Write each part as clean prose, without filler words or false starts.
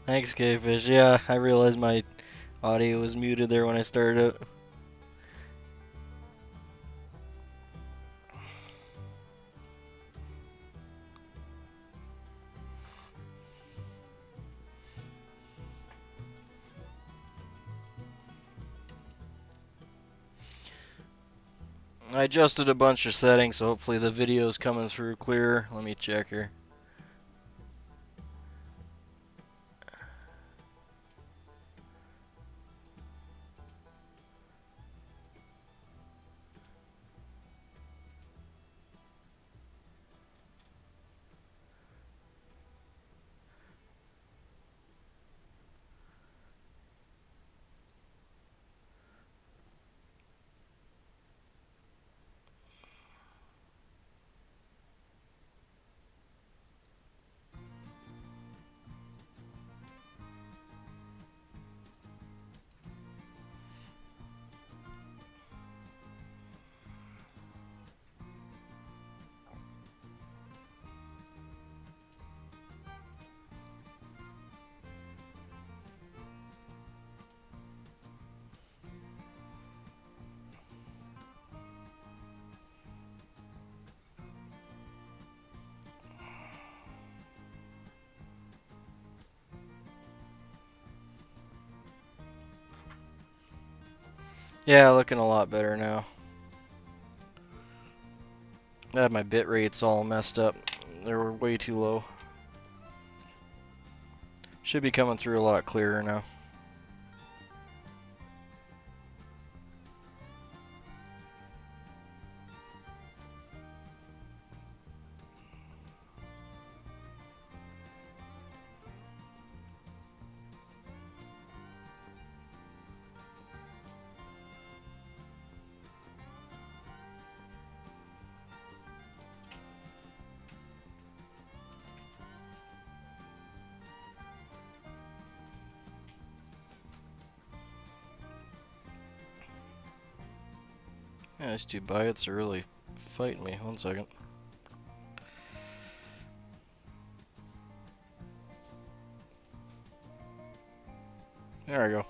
Thanks, K-Fish. Yeah, I realized my audio was muted there when I started it. I adjusted a bunch of settings, so hopefully the video's coming through clear. Let me check here. Yeah, looking a lot better now. I had my bit rates all messed up. They were way too low. Should be coming through a lot clearer now. Yeah, these two biots are really fighting me. 1 second. There I go.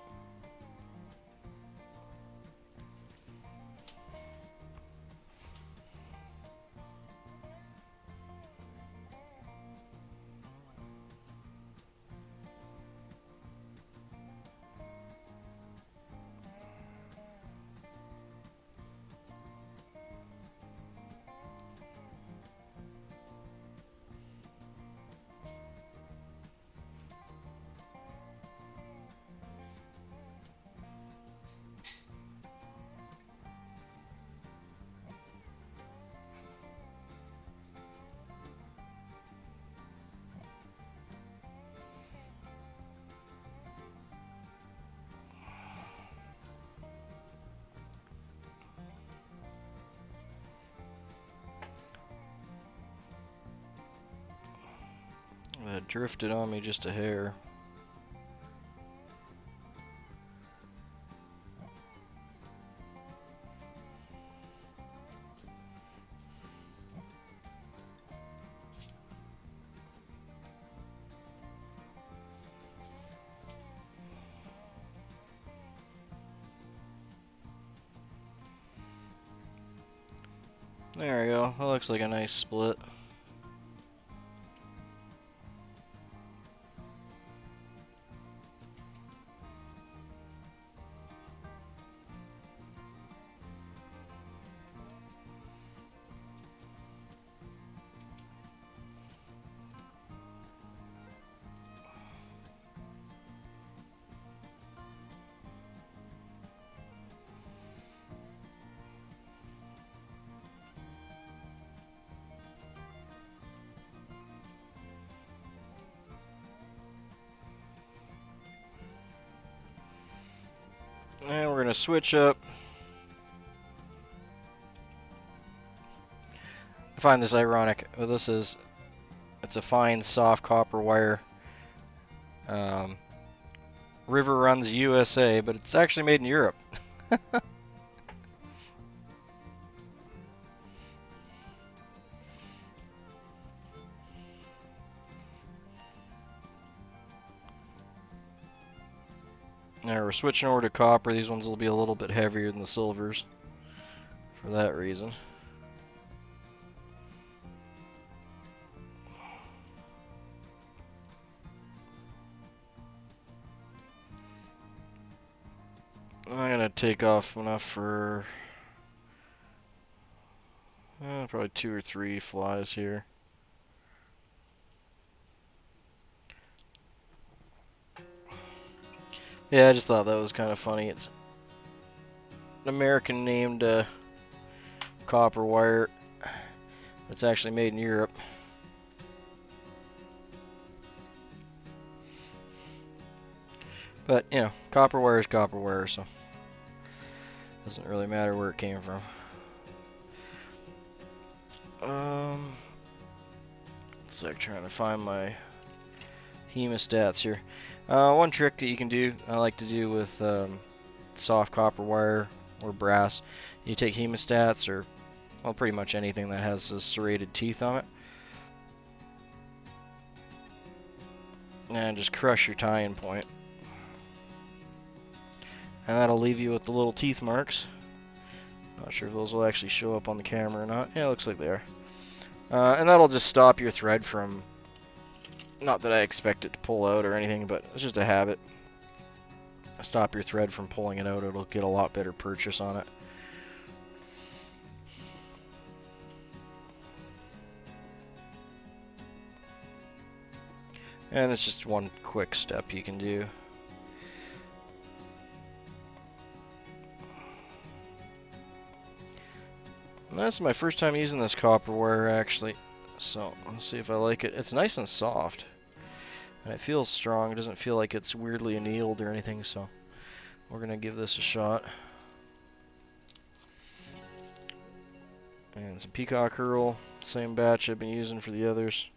That drifted on me just a hair. There we go. That looks like a nice split. And we're gonna switch up. I find this ironic. This is, it's a fine, soft copper wire. River runs USA, but it's actually made in Europe. Now we're switching over to copper. These ones will be a little bit heavier than the silvers for that reason. I'm gonna take off enough for probably 2 or 3 flies here. Yeah, I just thought that was kind of funny. It's an American named copper wire. It's actually made in Europe. But, you know, copper wire is copper wire, so it doesn't really matter where it came from. It's like trying to find my hemostats here. One trick that you can do, I like to do with soft copper wire or brass, you take hemostats or, well, pretty much anything that has a serrated teeth on it, and just crush your tie-in point. And that'll leave you with the little teeth marks. Not sure if those will actually show up on the camera or not. Yeah, it looks like they are. And that'll just stop your thread from, not that I expect it to pull out or anything, but it's just a habit. Stop your thread from pulling it out, it'll get a lot better purchase on it. And it's just one quick step you can do. And this is my first time using this copper wire actually, so let's see if I like it. It's nice and soft, and it feels strong. It doesn't feel like it's weirdly annealed or anything, so we're gonna give this a shot. And some peacock herl, same batch I've been using for the others.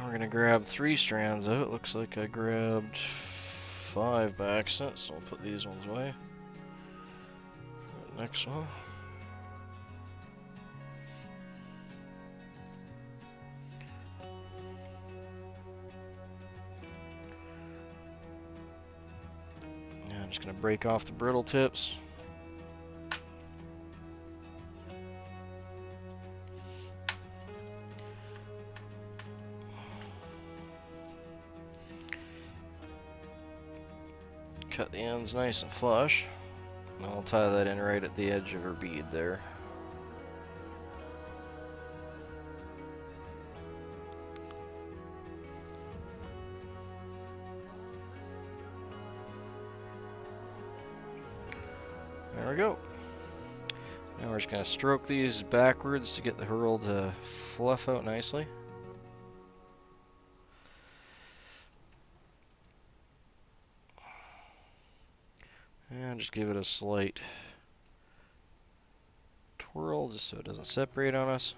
We're gonna grab 3 strands out. It looks like I grabbed 5 by accident, so I'll put these ones away. Next one. Yeah, I'm just gonna break off the brittle tips. Cut the ends nice and flush. And I'll tie that in right at the edge of her bead there. There we go. Now we're just going to stroke these backwards to get the herl to fluff out nicely. And just give it a slight twirl just so it doesn't separate on us.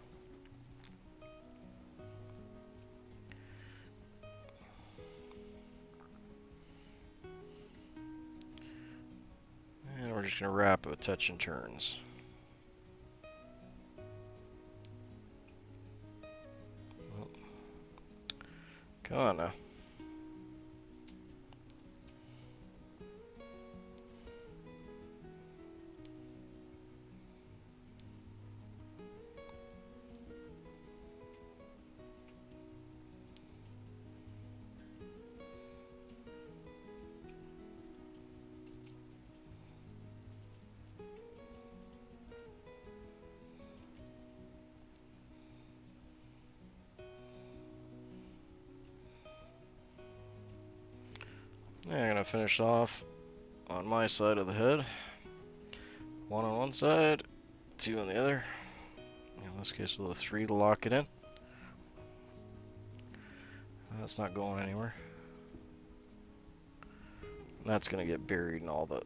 And we're just going to wrap it with touch and turns. Come on now. I'm going to finish off on my side of the head. 1 on one side, 2 on the other. In this case, we'll have 3 to lock it in. That's not going anywhere. That's going to get buried in all the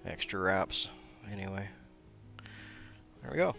extra wraps anyway. There we go.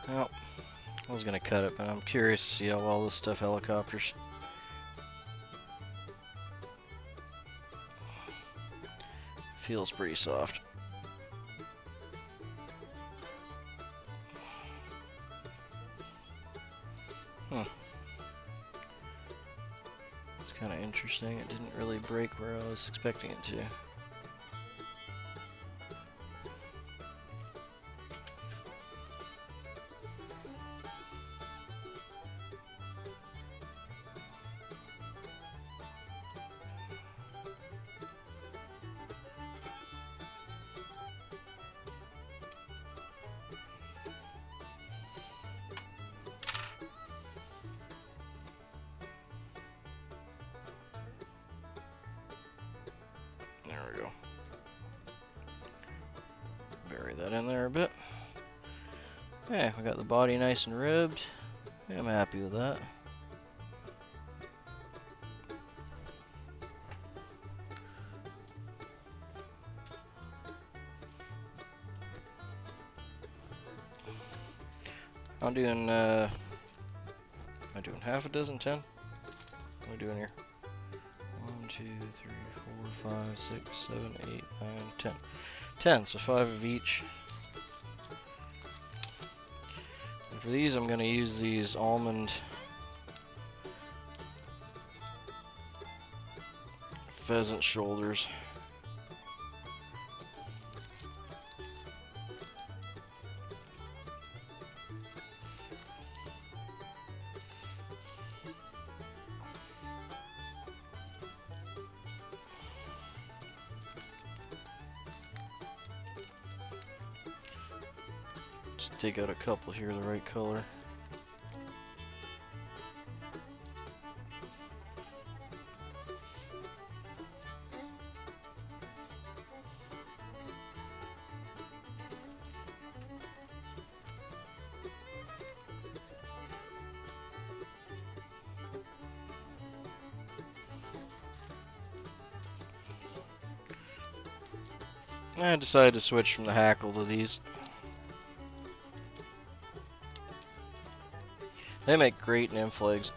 Well, I was gonna cut it, but I'm curious to see how well this stuff helicopters. Feels pretty soft. It's kind of interesting. It didn't really break where I was expecting it to. There we go. Bury that in there a bit. Okay, we got the body nice and ribbed. I'm happy with that. I'm doing, am I doing half a dozen, 10? What am I doing here? 1, 2, 3, 4, 5, 6, 7, 8, 9, 10. 10, so 5 of each. And for these, I'm going to use these almond pheasant shoulders. Just take out a couple here, the right color. I decided to switch from the hackle to these. They make great nymph legs.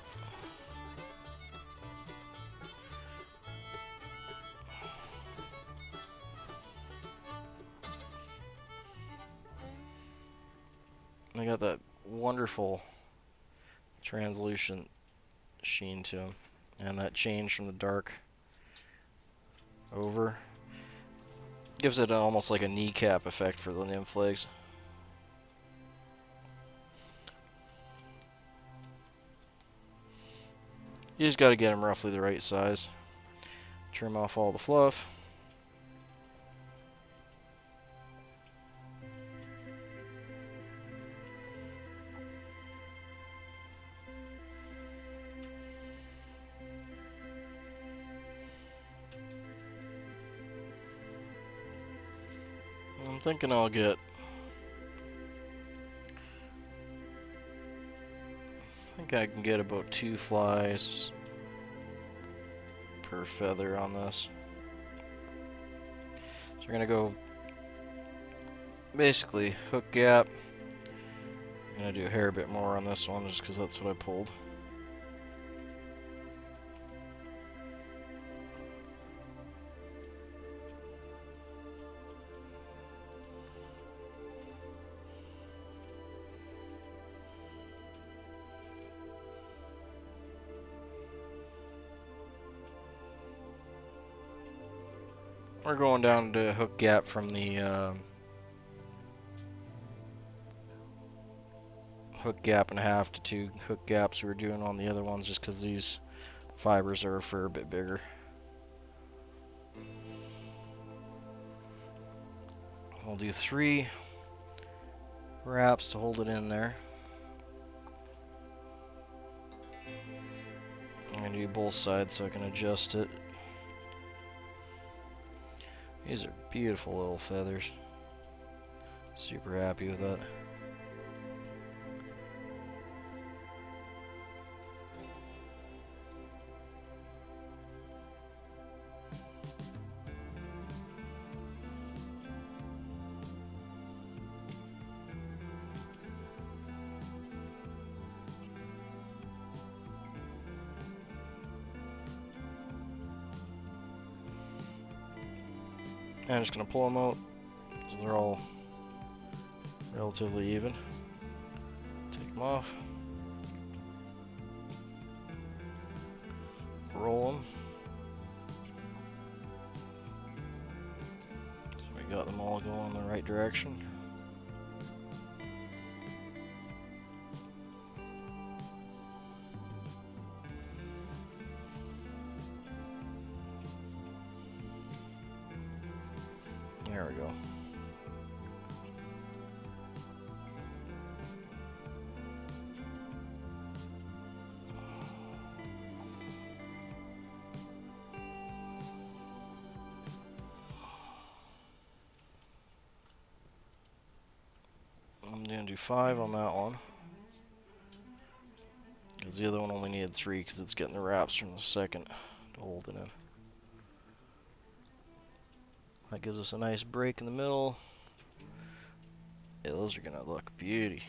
They got that wonderful translucent sheen to them, and that change from the dark over gives it almost like a kneecap effect for the nymph legs. You just got to get them roughly the right size. Trim off all the fluff. I'm thinking I'll get, I think I can get about 2 flies per feather on this. So we're gonna go basically hook gap. I'm gonna do a hair bit more on this one just because that's what I pulled. We're going down to hook gap from the hook gap and a half to 2 hook gaps we were doing on the other ones just because these fibers are a fair bit bigger. We'll do 3 wraps to hold it in there. I'm going to do both sides so I can adjust it. These are beautiful little feathers. Super happy with that. And I'm just going to pull them out so they're all relatively even. Take them off. Roll them. So we got them all going in the right direction. There we go. I'm going to do 5 on that one. Because the other one only needed 3 because it's getting the wraps from the second to hold it in. That gives us a nice break in the middle. Yeah, those are going to look beauty.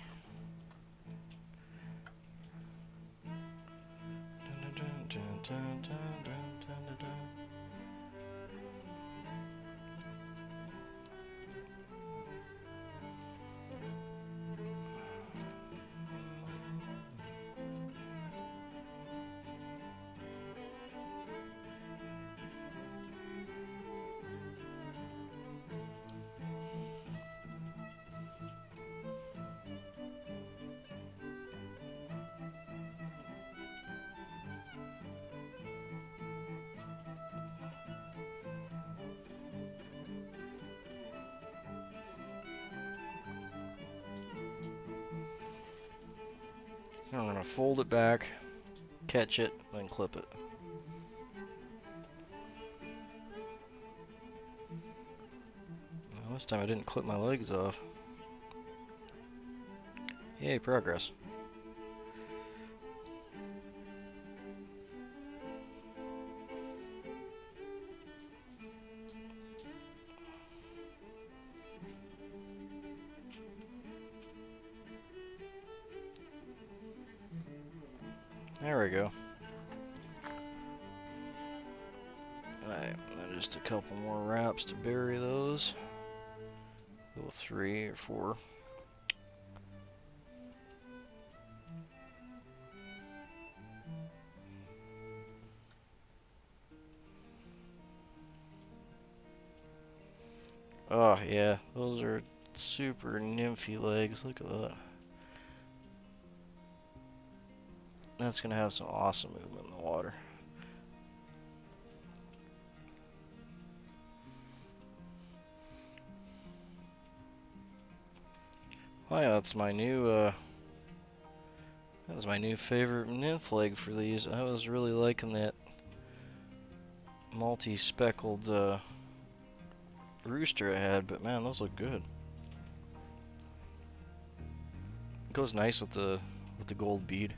I'm going to fold it back, catch it, then clip it. Well, this time I didn't clip my legs off. Yay, progress. There we go. Alright, then just a couple more wraps to bury those. Go 3 or 4. Oh yeah, those are super nymphy legs. Look at that. That's gonna have some awesome movement in the water. Oh yeah, that's my new favorite nymph leg for these. I was really liking that multi-speckled rooster I had, but man, those look good. It goes nice with the gold bead.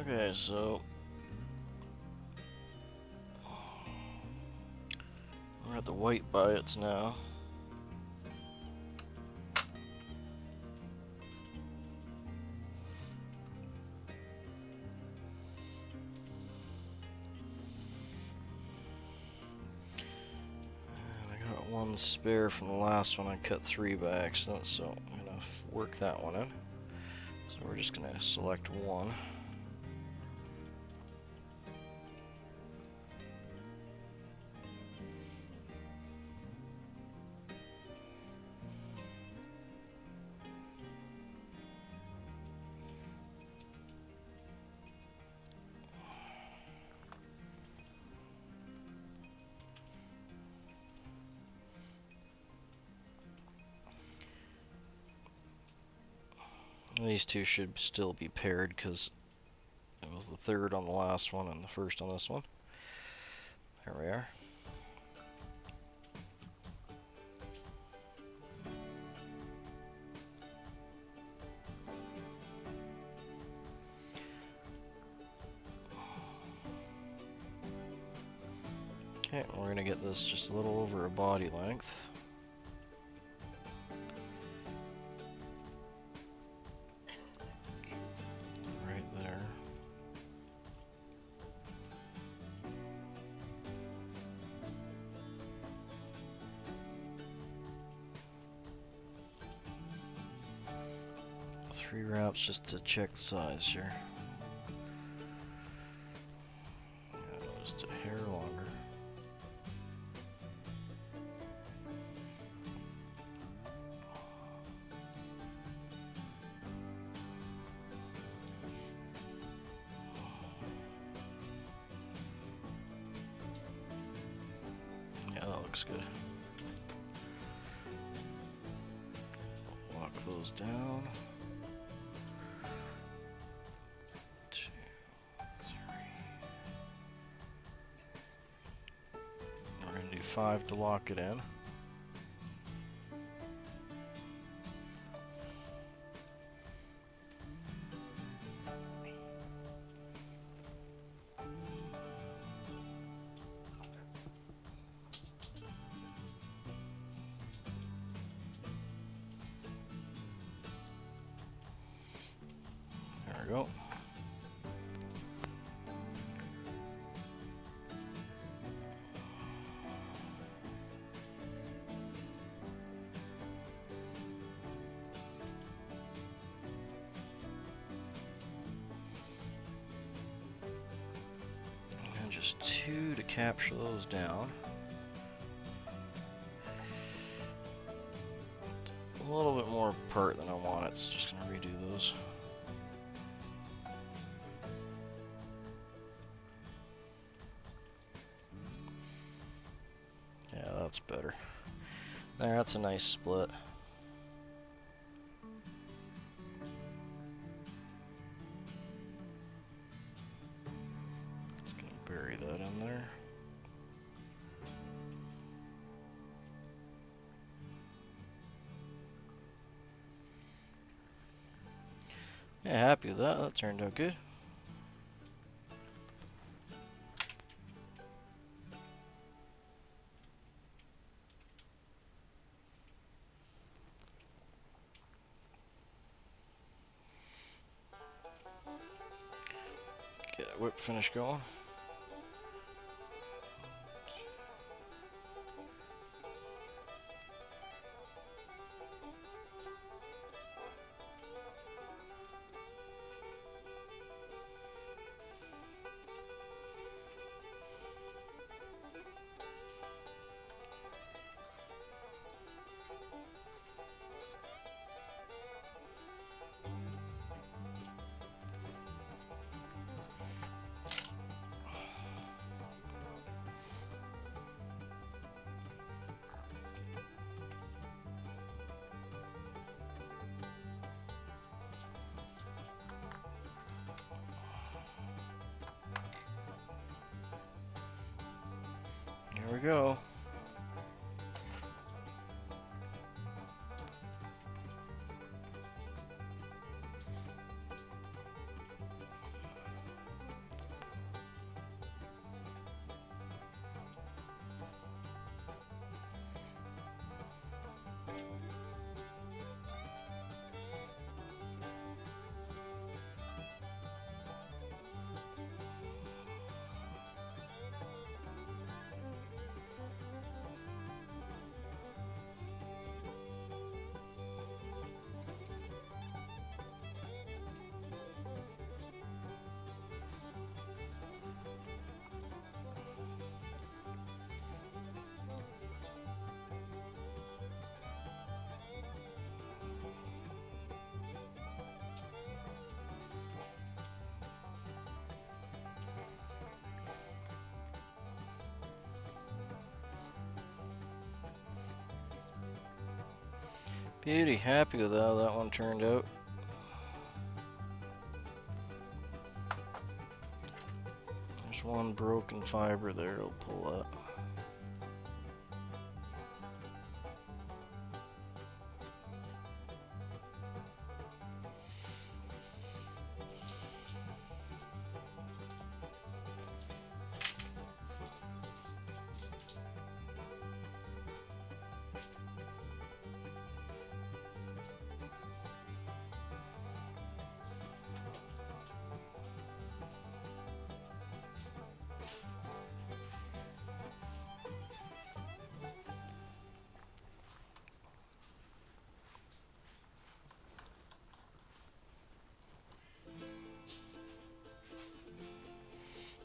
Okay, so we're at the white biots now. And I got one spare from the last one. I cut 3 by accident, so I'm gonna work that one in. So we're just gonna select one. These two should still be paired because it was the third on the last one and the first on this one. There we are. Okay, we're going to get this just a little over a body length. Right there. Three wraps just to check the size here. Yeah, just a hair longer. Yeah, that looks good. Lock those down. 2, 3. We're going to do 5 to lock it in. There we go. And just 2 to capture those down. A little bit more apart than I want it, so just going to redo those. Yeah, that's better. There, that's a nice split. Just gonna bury that in there. Yeah, happy with that. That turned out good. Get a whip finish going. Here we go. Beauty, happy with how that one turned out. There's one broken fiber there, I'll pull that.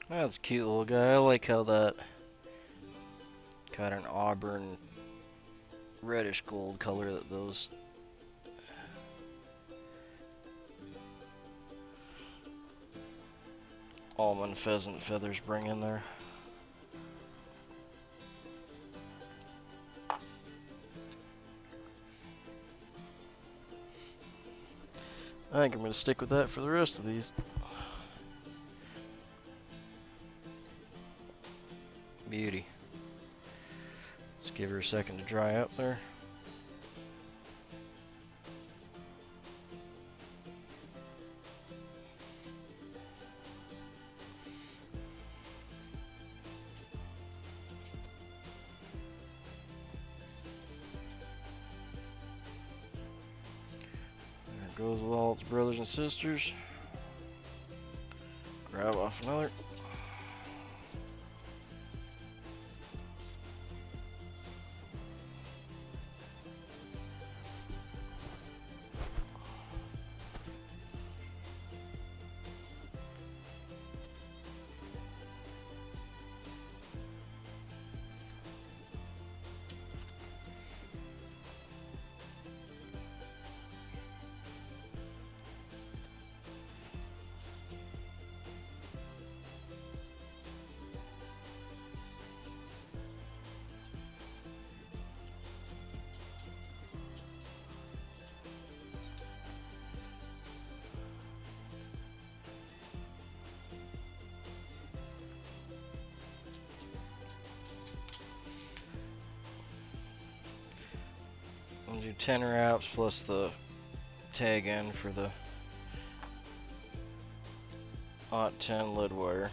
That's a cute little guy. I like how that got an auburn reddish gold color that those almond pheasant feathers bring in there. I think I'm going to stick with that for the rest of these. Beauty. Just give her a second to dry up there. There goes with all its brothers and sisters. Grab off another. I'll do 10 wraps plus the tag end for the 0.10 lead wire.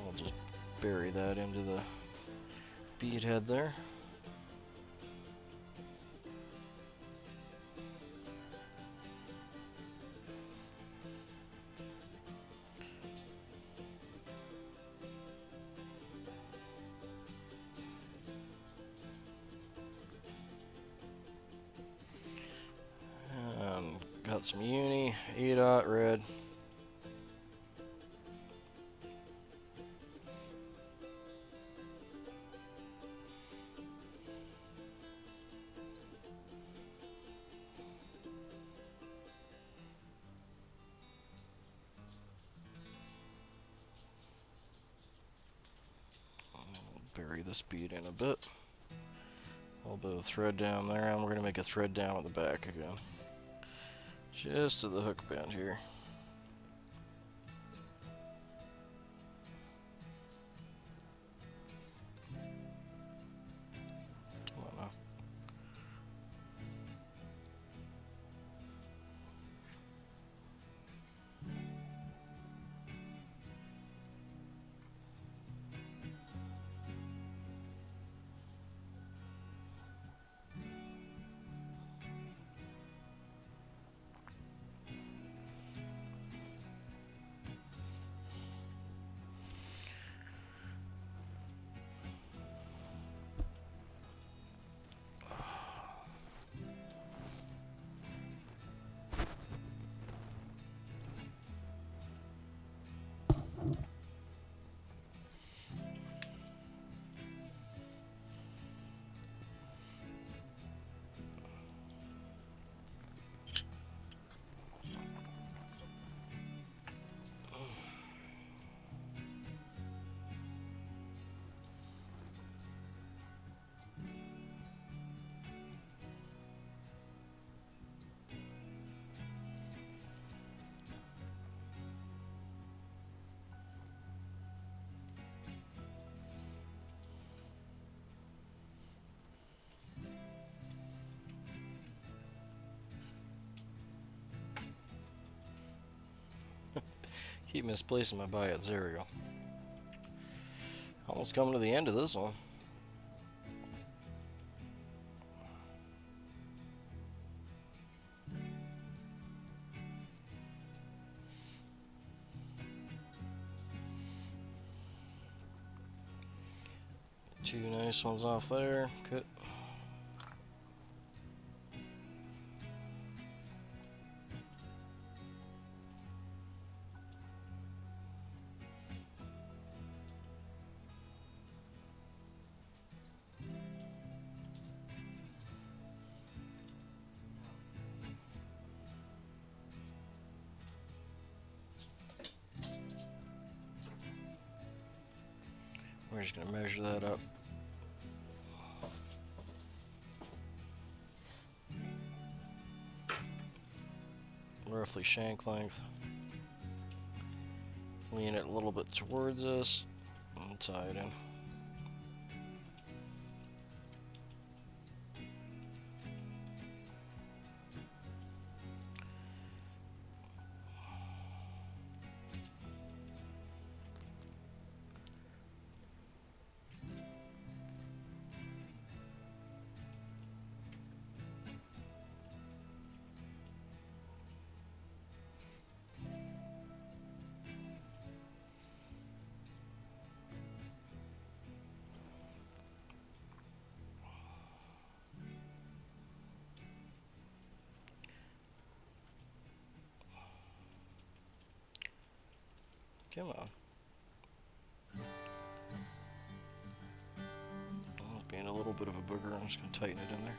I'll just bury that into the bead head there. And got some uni, 8-aught red. Bury this bead in a bit. A little bit of thread down there, and we're going to make a thread down at the back again. Just to the hook bend here. Come on now. Keep misplacing my biots. There we go. Almost coming to the end of this one. Two nice ones off there. Good. We're just going to measure that up. Roughly shank length. Lean it a little bit towards us and tie it in. Come on. Oh, it's being a little bit of a booger. I'm just going to tighten it in there.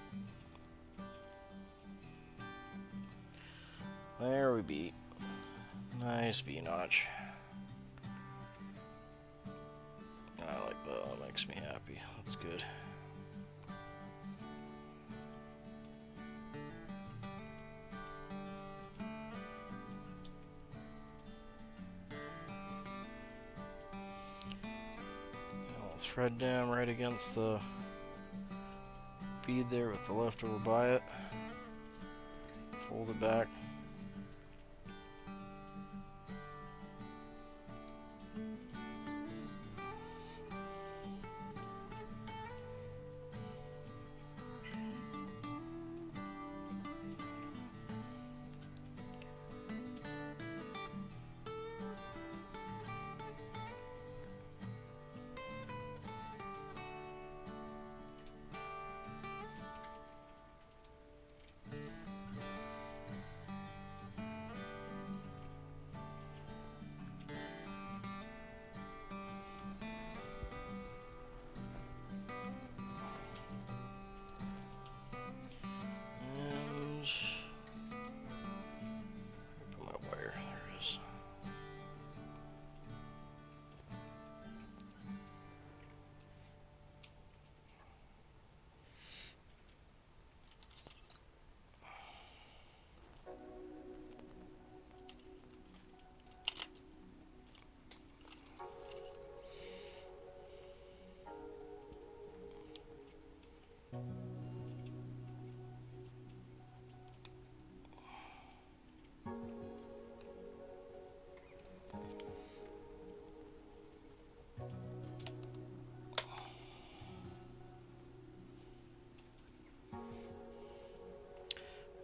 There we be. Nice V-notch. I like that. That makes me happy. That's good. Thread down right against the bead there with the leftover biot. Fold it back. Put my wire, there it is.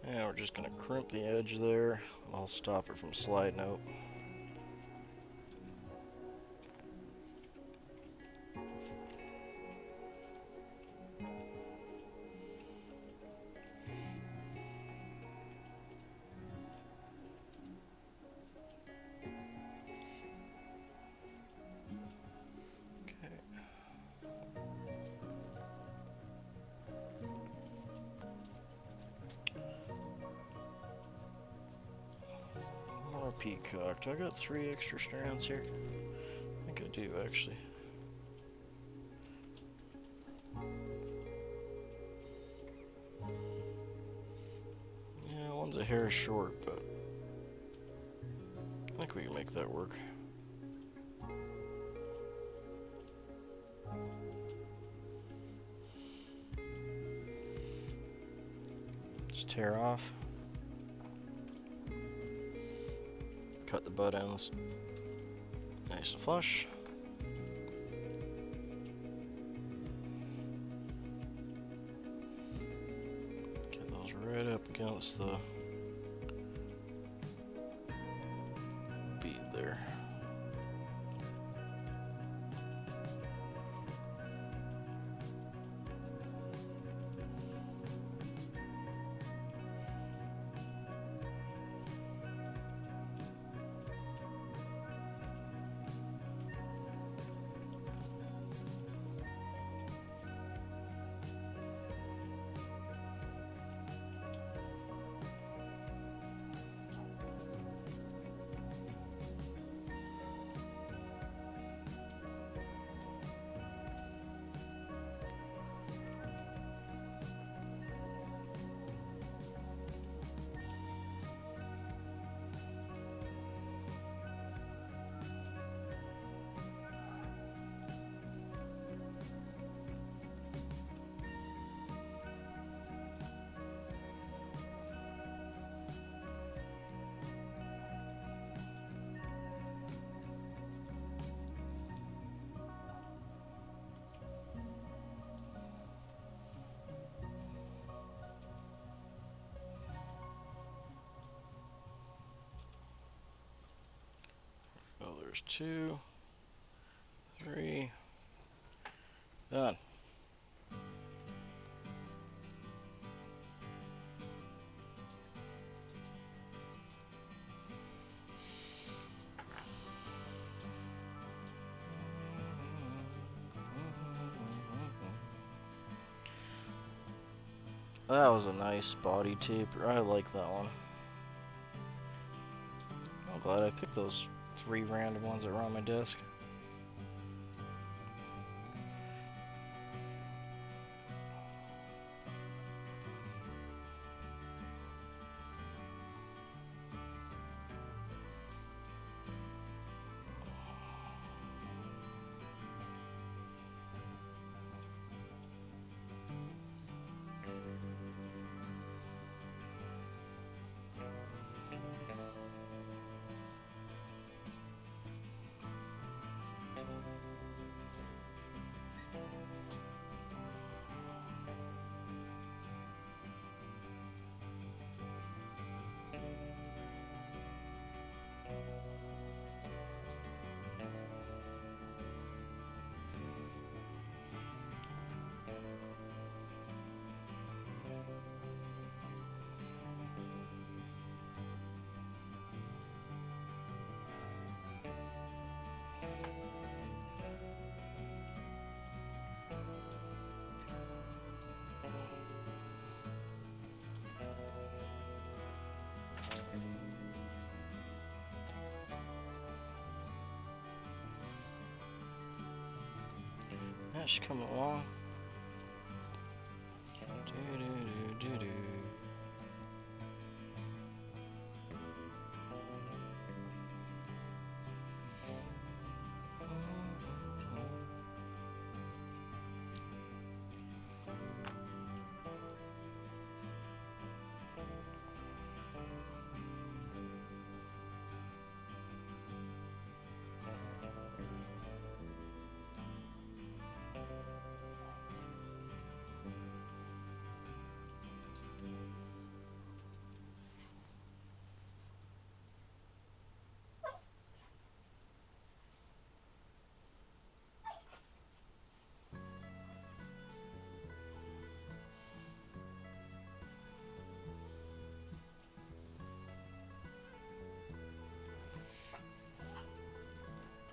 And we're just going to crimp the edge there. I'll stop it from sliding out. Peacock. Do I got 3 extra strands here? I think I do, actually. Yeah, one's a hair short, but I think we can make that work. Just tear off. Cut the butt ends. Nice and flush. Get those right up against the bead there. Oh, there's 2, 3, done. That was a nice body taper. I like that one. I'm glad I picked those 3 random ones that were on my desk. Yeah, she's coming along. Do-do-do-do-do.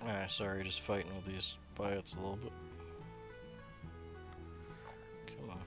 Ah, sorry, just fighting with these biots a little bit. Come on.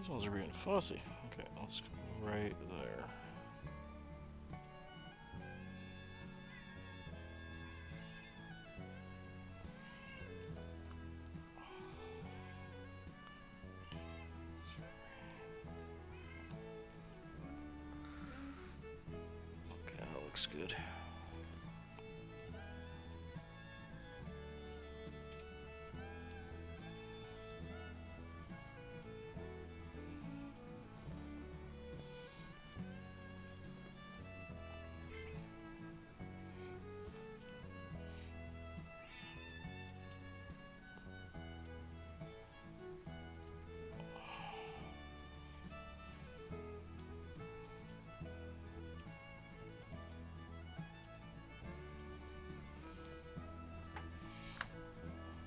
These ones are being fussy. Okay, let's go right there. Okay, that looks good.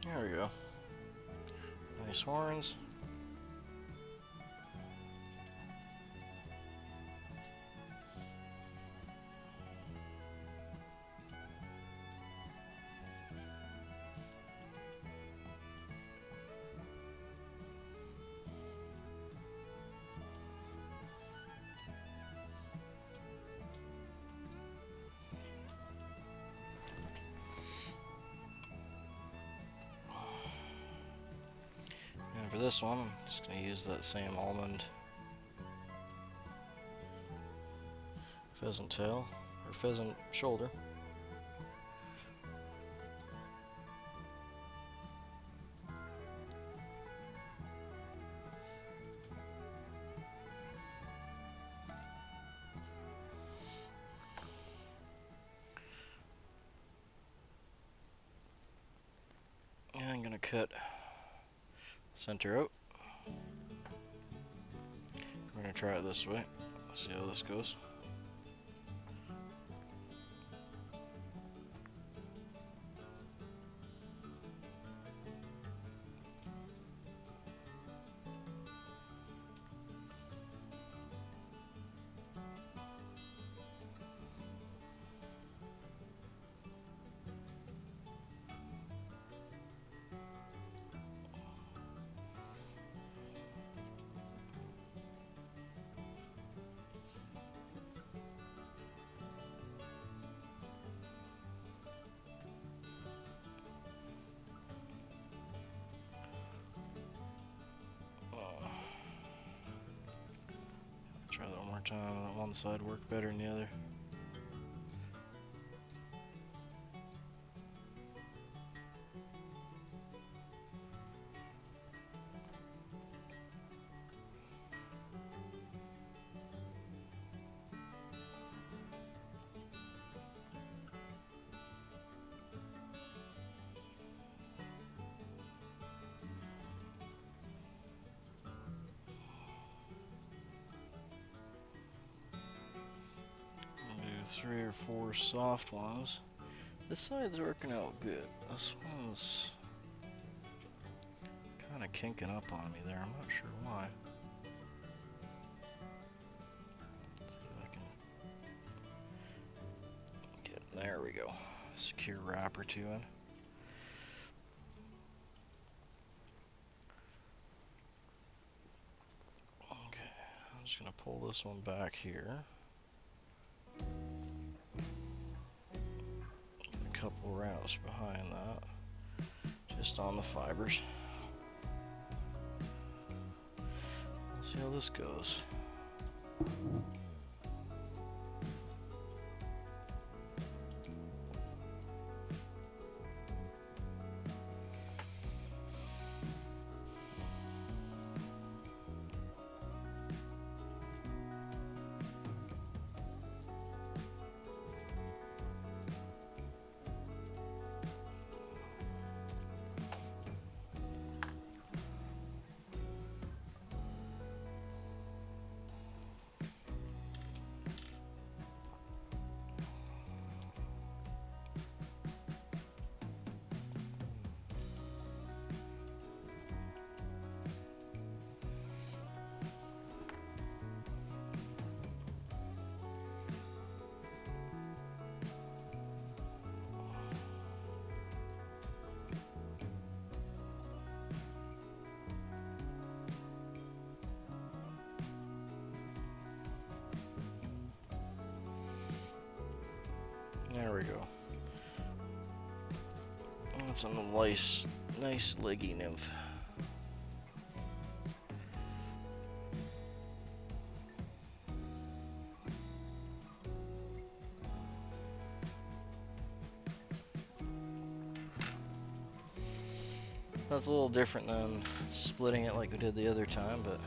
There we go. Nice horns. And for this one, I'm just going to use that same almond pheasant tail, or pheasant shoulder. And I'm going to cut center out. We're going to try it this way. Let's see how this goes. Try that one more time. That one side worked better than the other. Do 3 or 4 soft ones. This side's working out good. This one's kind of kinking up on me there. I'm not sure why. Let's see if I can get. There we go. Secure wrap or two in. Okay, I'm just gonna pull this one back here. A couple wraps behind that, just on the fibers. Let's see how this goes. There we go. That's a nice leggy nymph. That's a little different than splitting it like we did the other time, but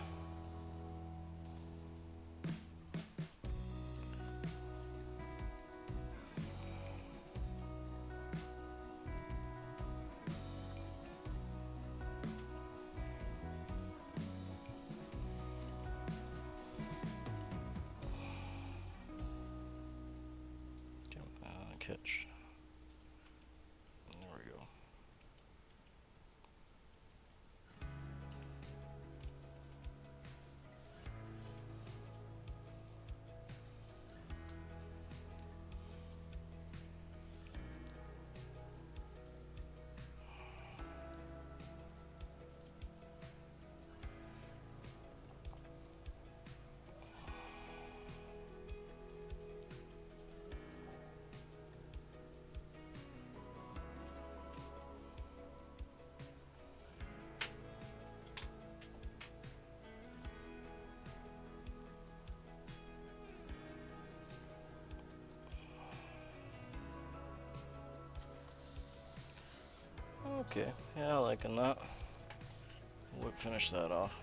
catch. There we go. Okay, yeah, liking that. We'll finish that off.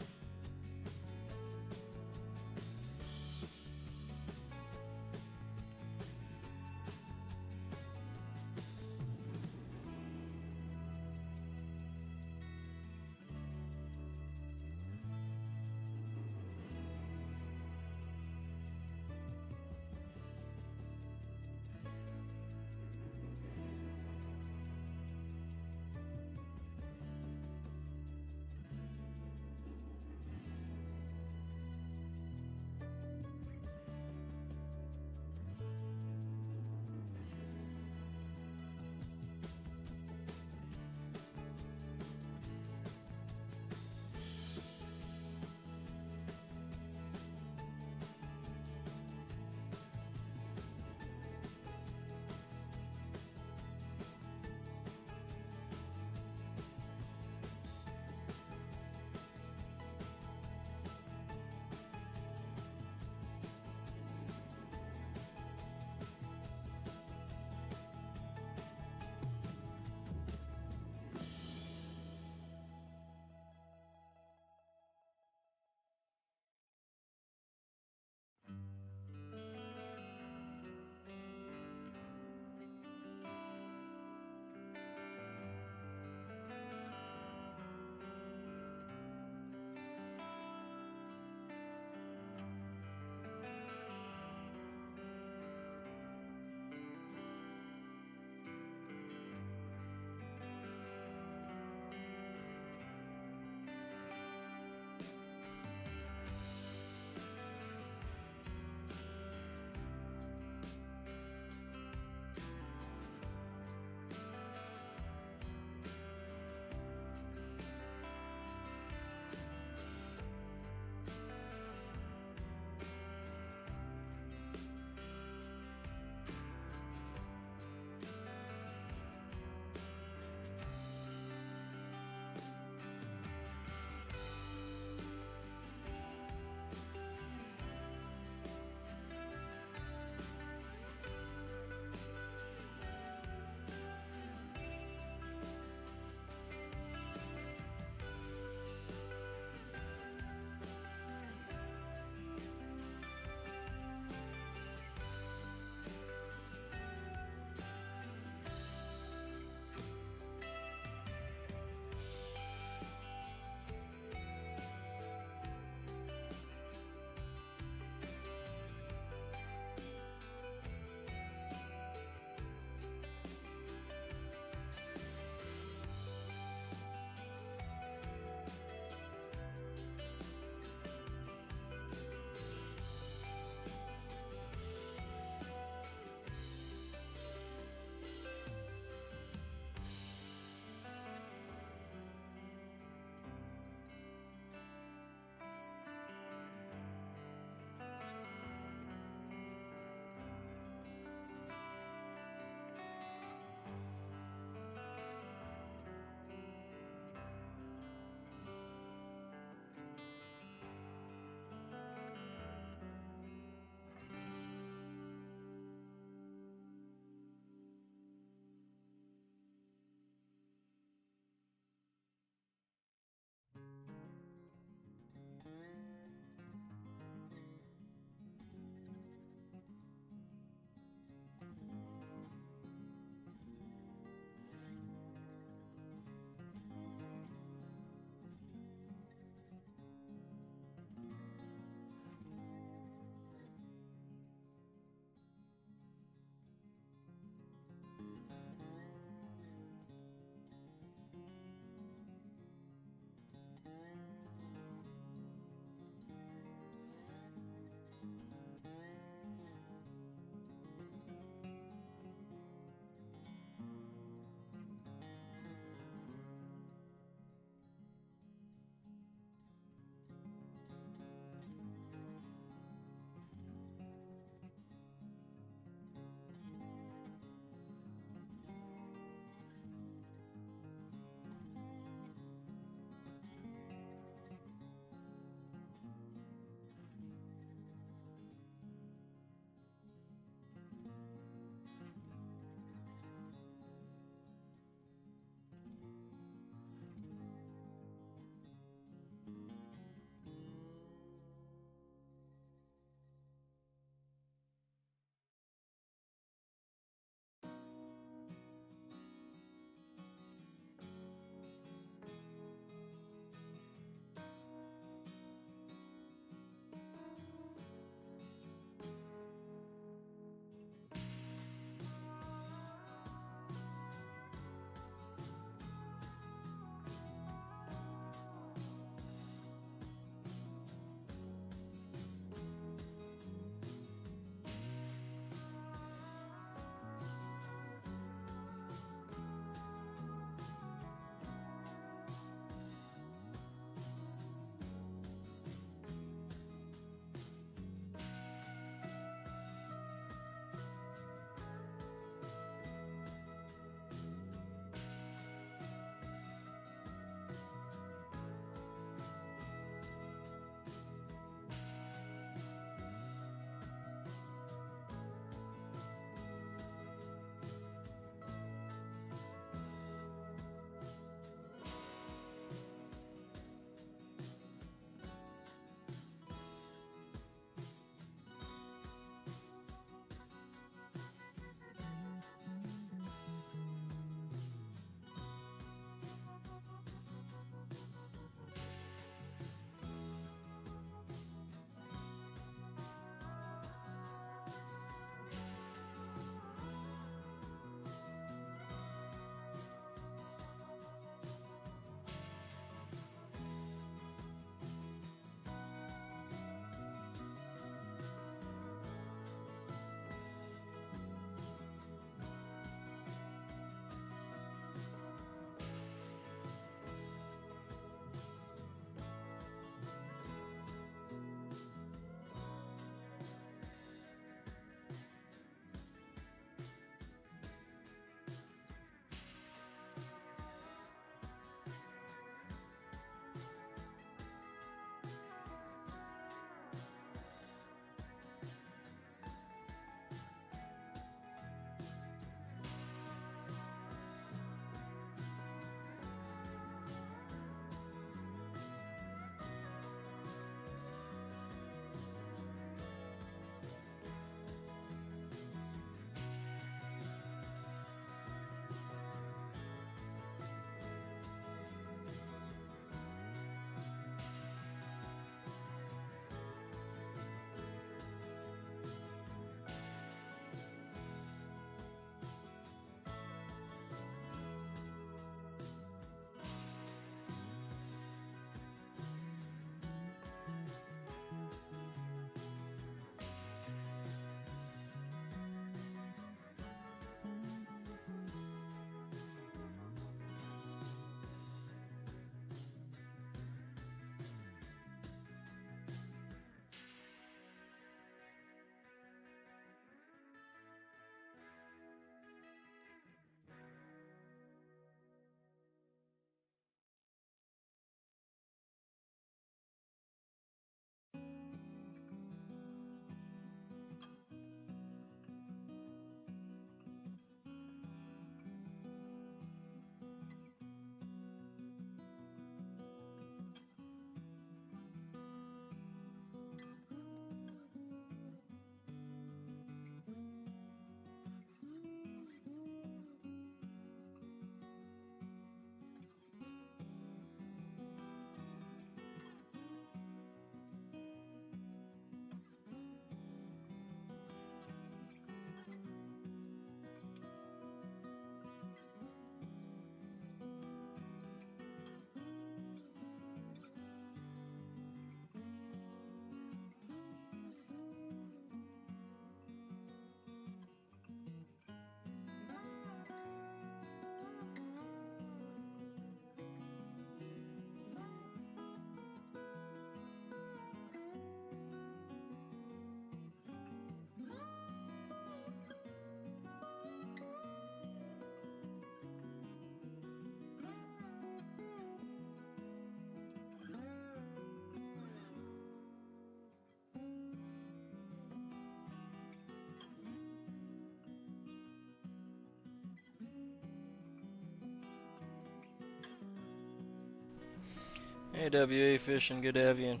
AWA fishing, good to have you in.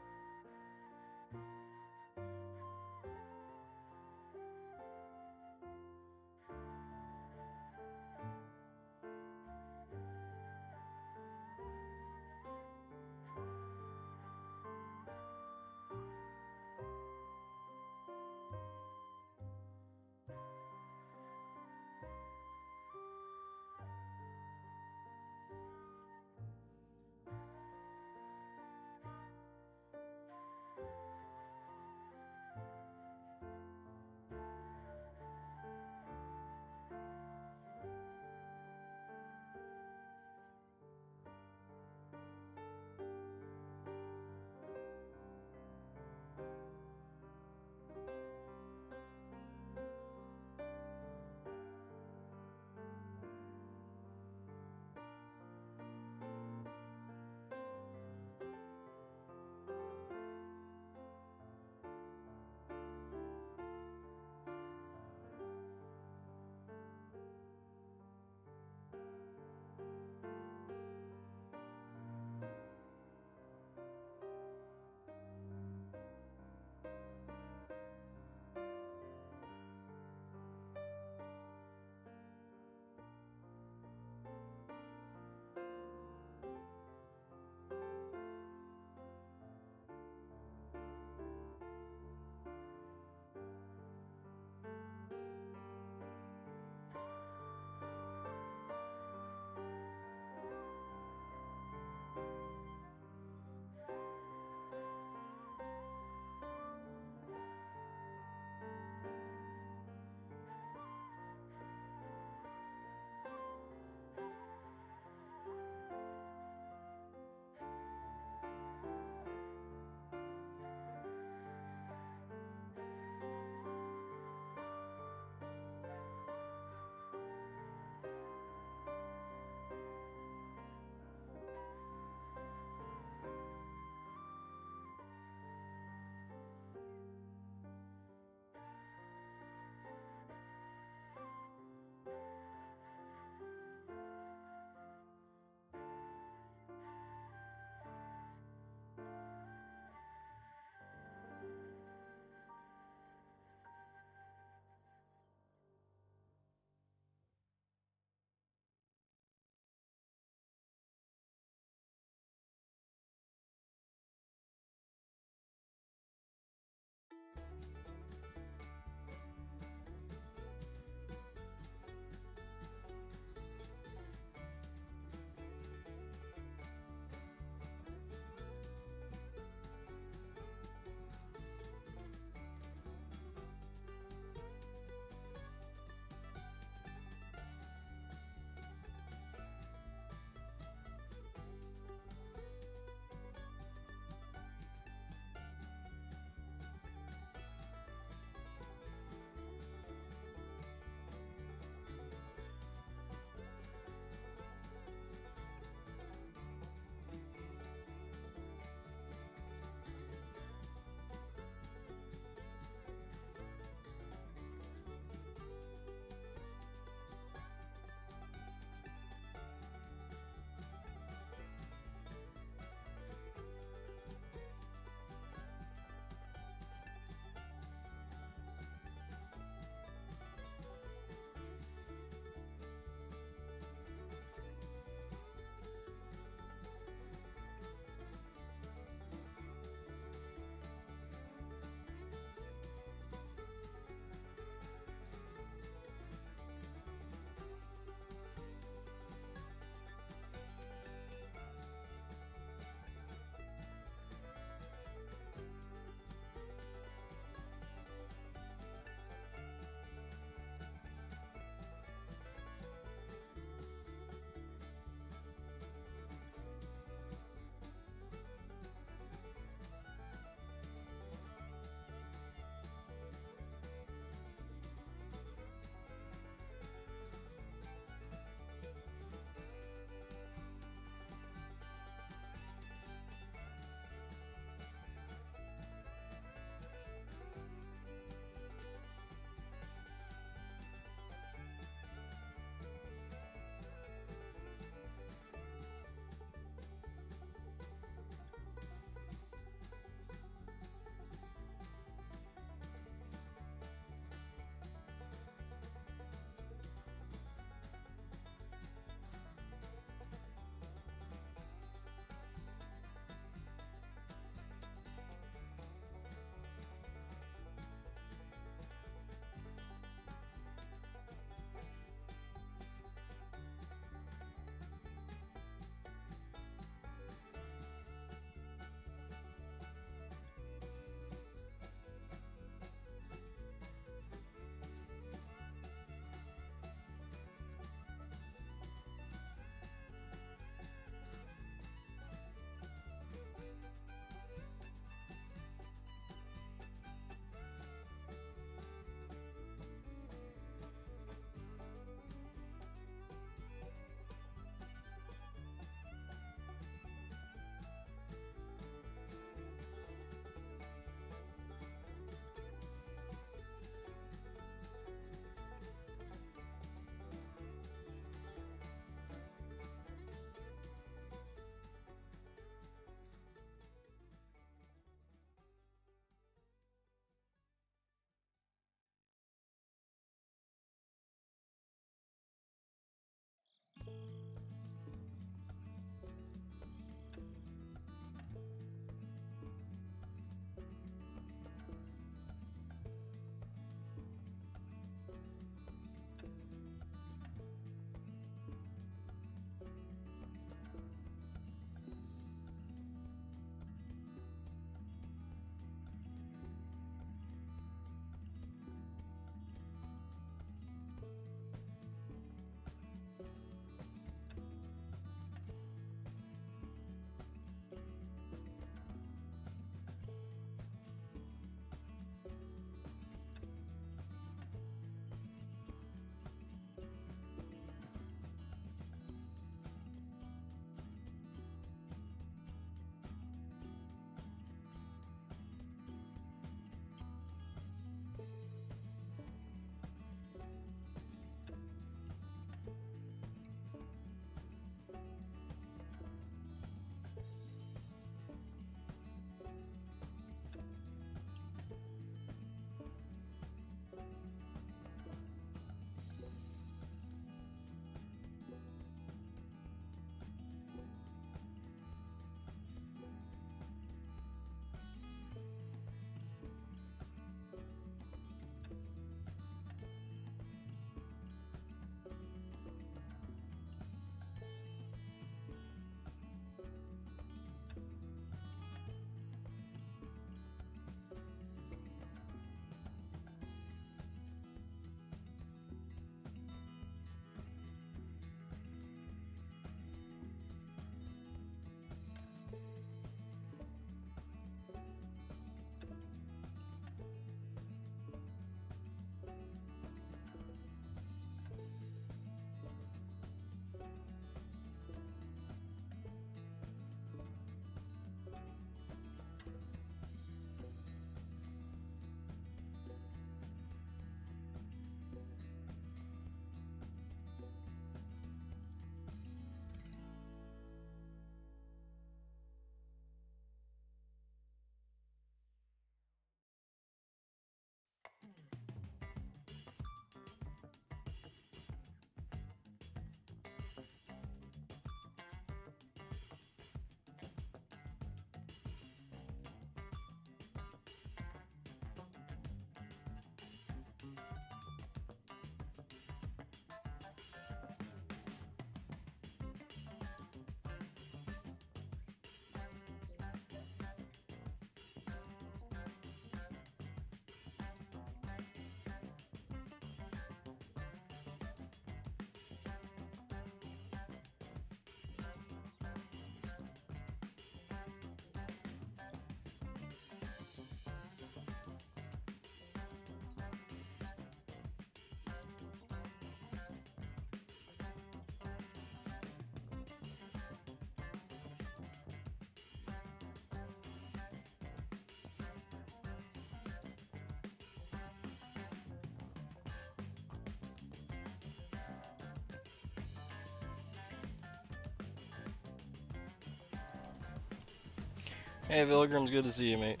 Hey, Vilgrim's good to see you, mate.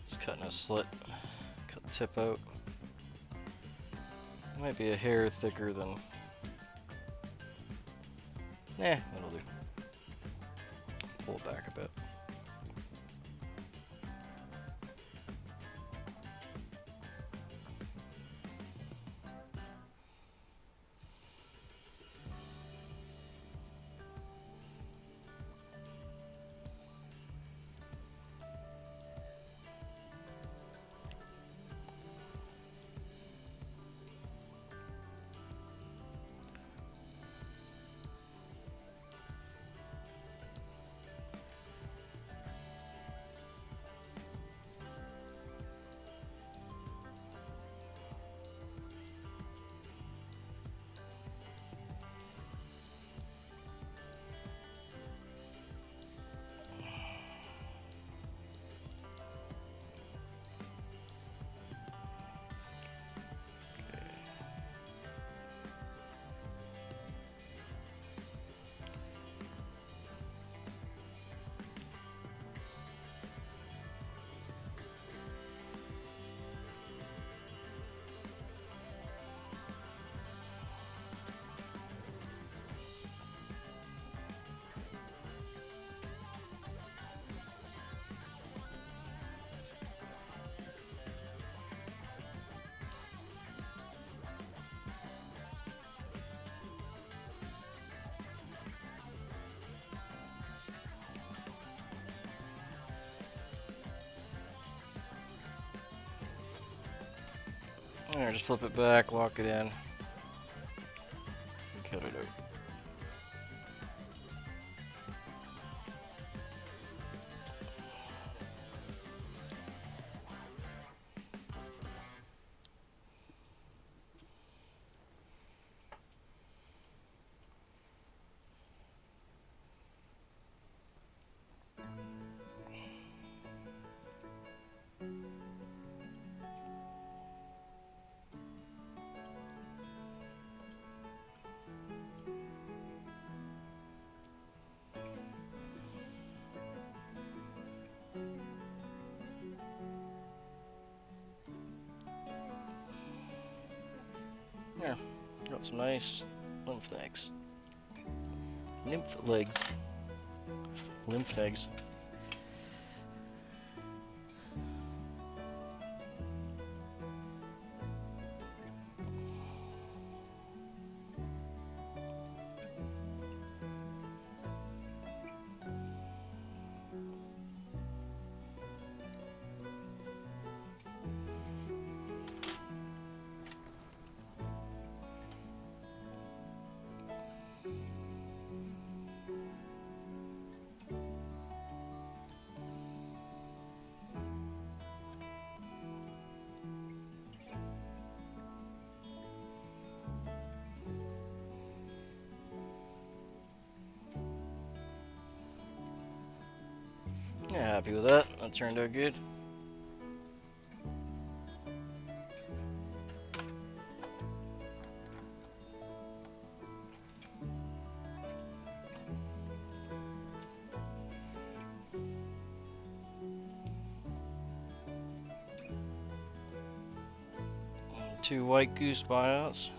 Just cutting a slit. Cut the tip out. It might be a hair thicker than... that'll do. Pull it back a bit. There, just flip it back, lock it in, cut it out. There, got some nice lymph legs. Nymph legs. Lymph legs. Yeah, happy with that. That turned out good. Two white goose biots.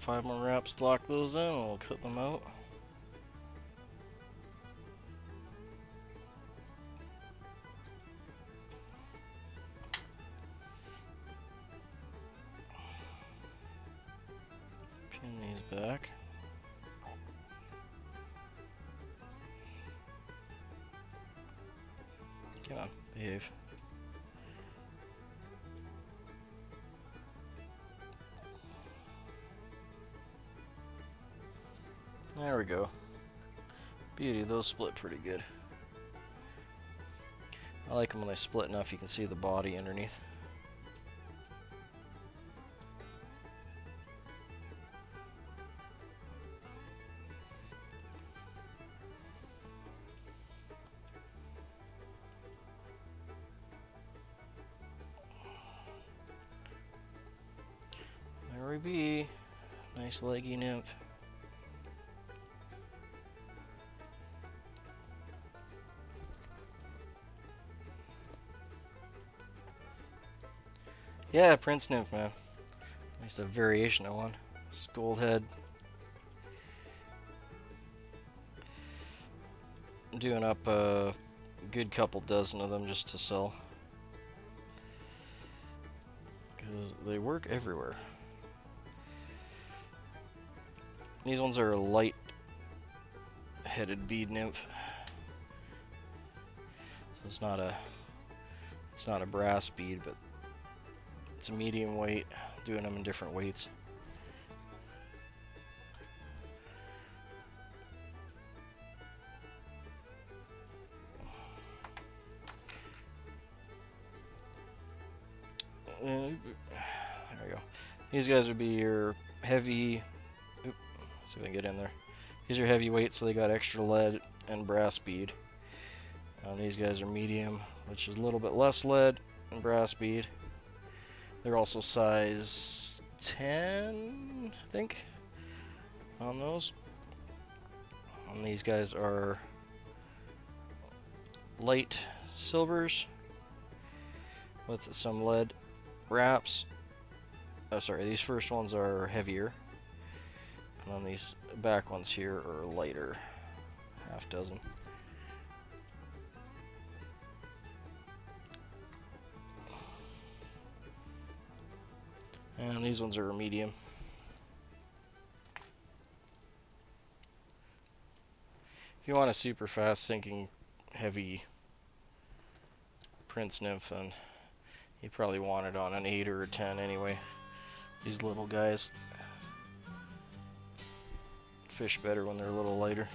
5 more wraps to lock those in, and we'll cut them out. Pin these back. Come on, behave. There we go. Beauty, those split pretty good. I like them when they split enough you can see the body underneath. There we be. Nice leggy nymph. Yeah, Prince Nymph, man. At least a variation of one. It's gold head. I'm doing up a good couple dozen of them just to sell. Because they work everywhere. These ones are light-headed bead nymph. So it's not a brass bead, but it's a medium weight, doing them in different weights. There we go. These guys would be your heavy. Let's see if I can get in there. These are heavyweight, so they got extra lead and brass bead. These guys are medium, which is a little bit less lead and brass bead. They're also size 10, I think, on those. And these guys are light silvers with some lead wraps. Oh, sorry, these first ones are heavier. And then these back ones here are lighter, half dozen. And these ones are medium. If you want a super fast sinking heavy Prince Nymph, then you probably want it on an 8 or a 10 anyway. These little guys fish better when they're a little lighter.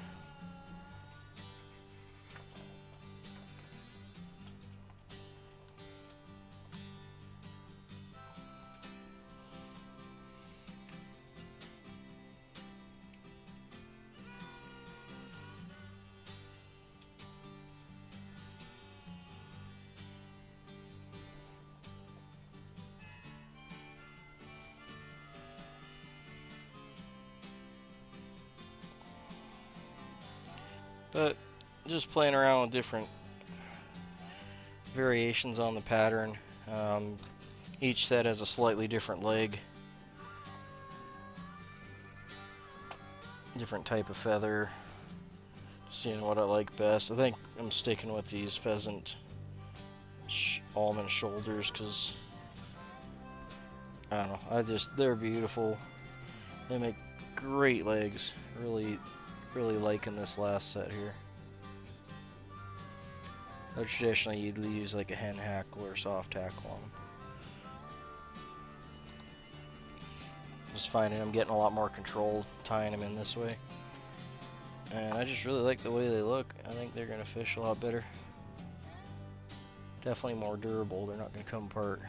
But just playing around with different variations on the pattern. Each set has a slightly different leg, different type of feather. Seeing what I like best. I think I'm sticking with these pheasant almond shoulders because I don't know. They're beautiful. They make great legs. Really liking this last set here. Traditionally, you'd use like a hen hackle or soft hackle on them. Just finding I'm getting a lot more control tying them in this way. And I just really like the way they look. I think they're going to fish a lot better. Definitely more durable. They're not going to come apart.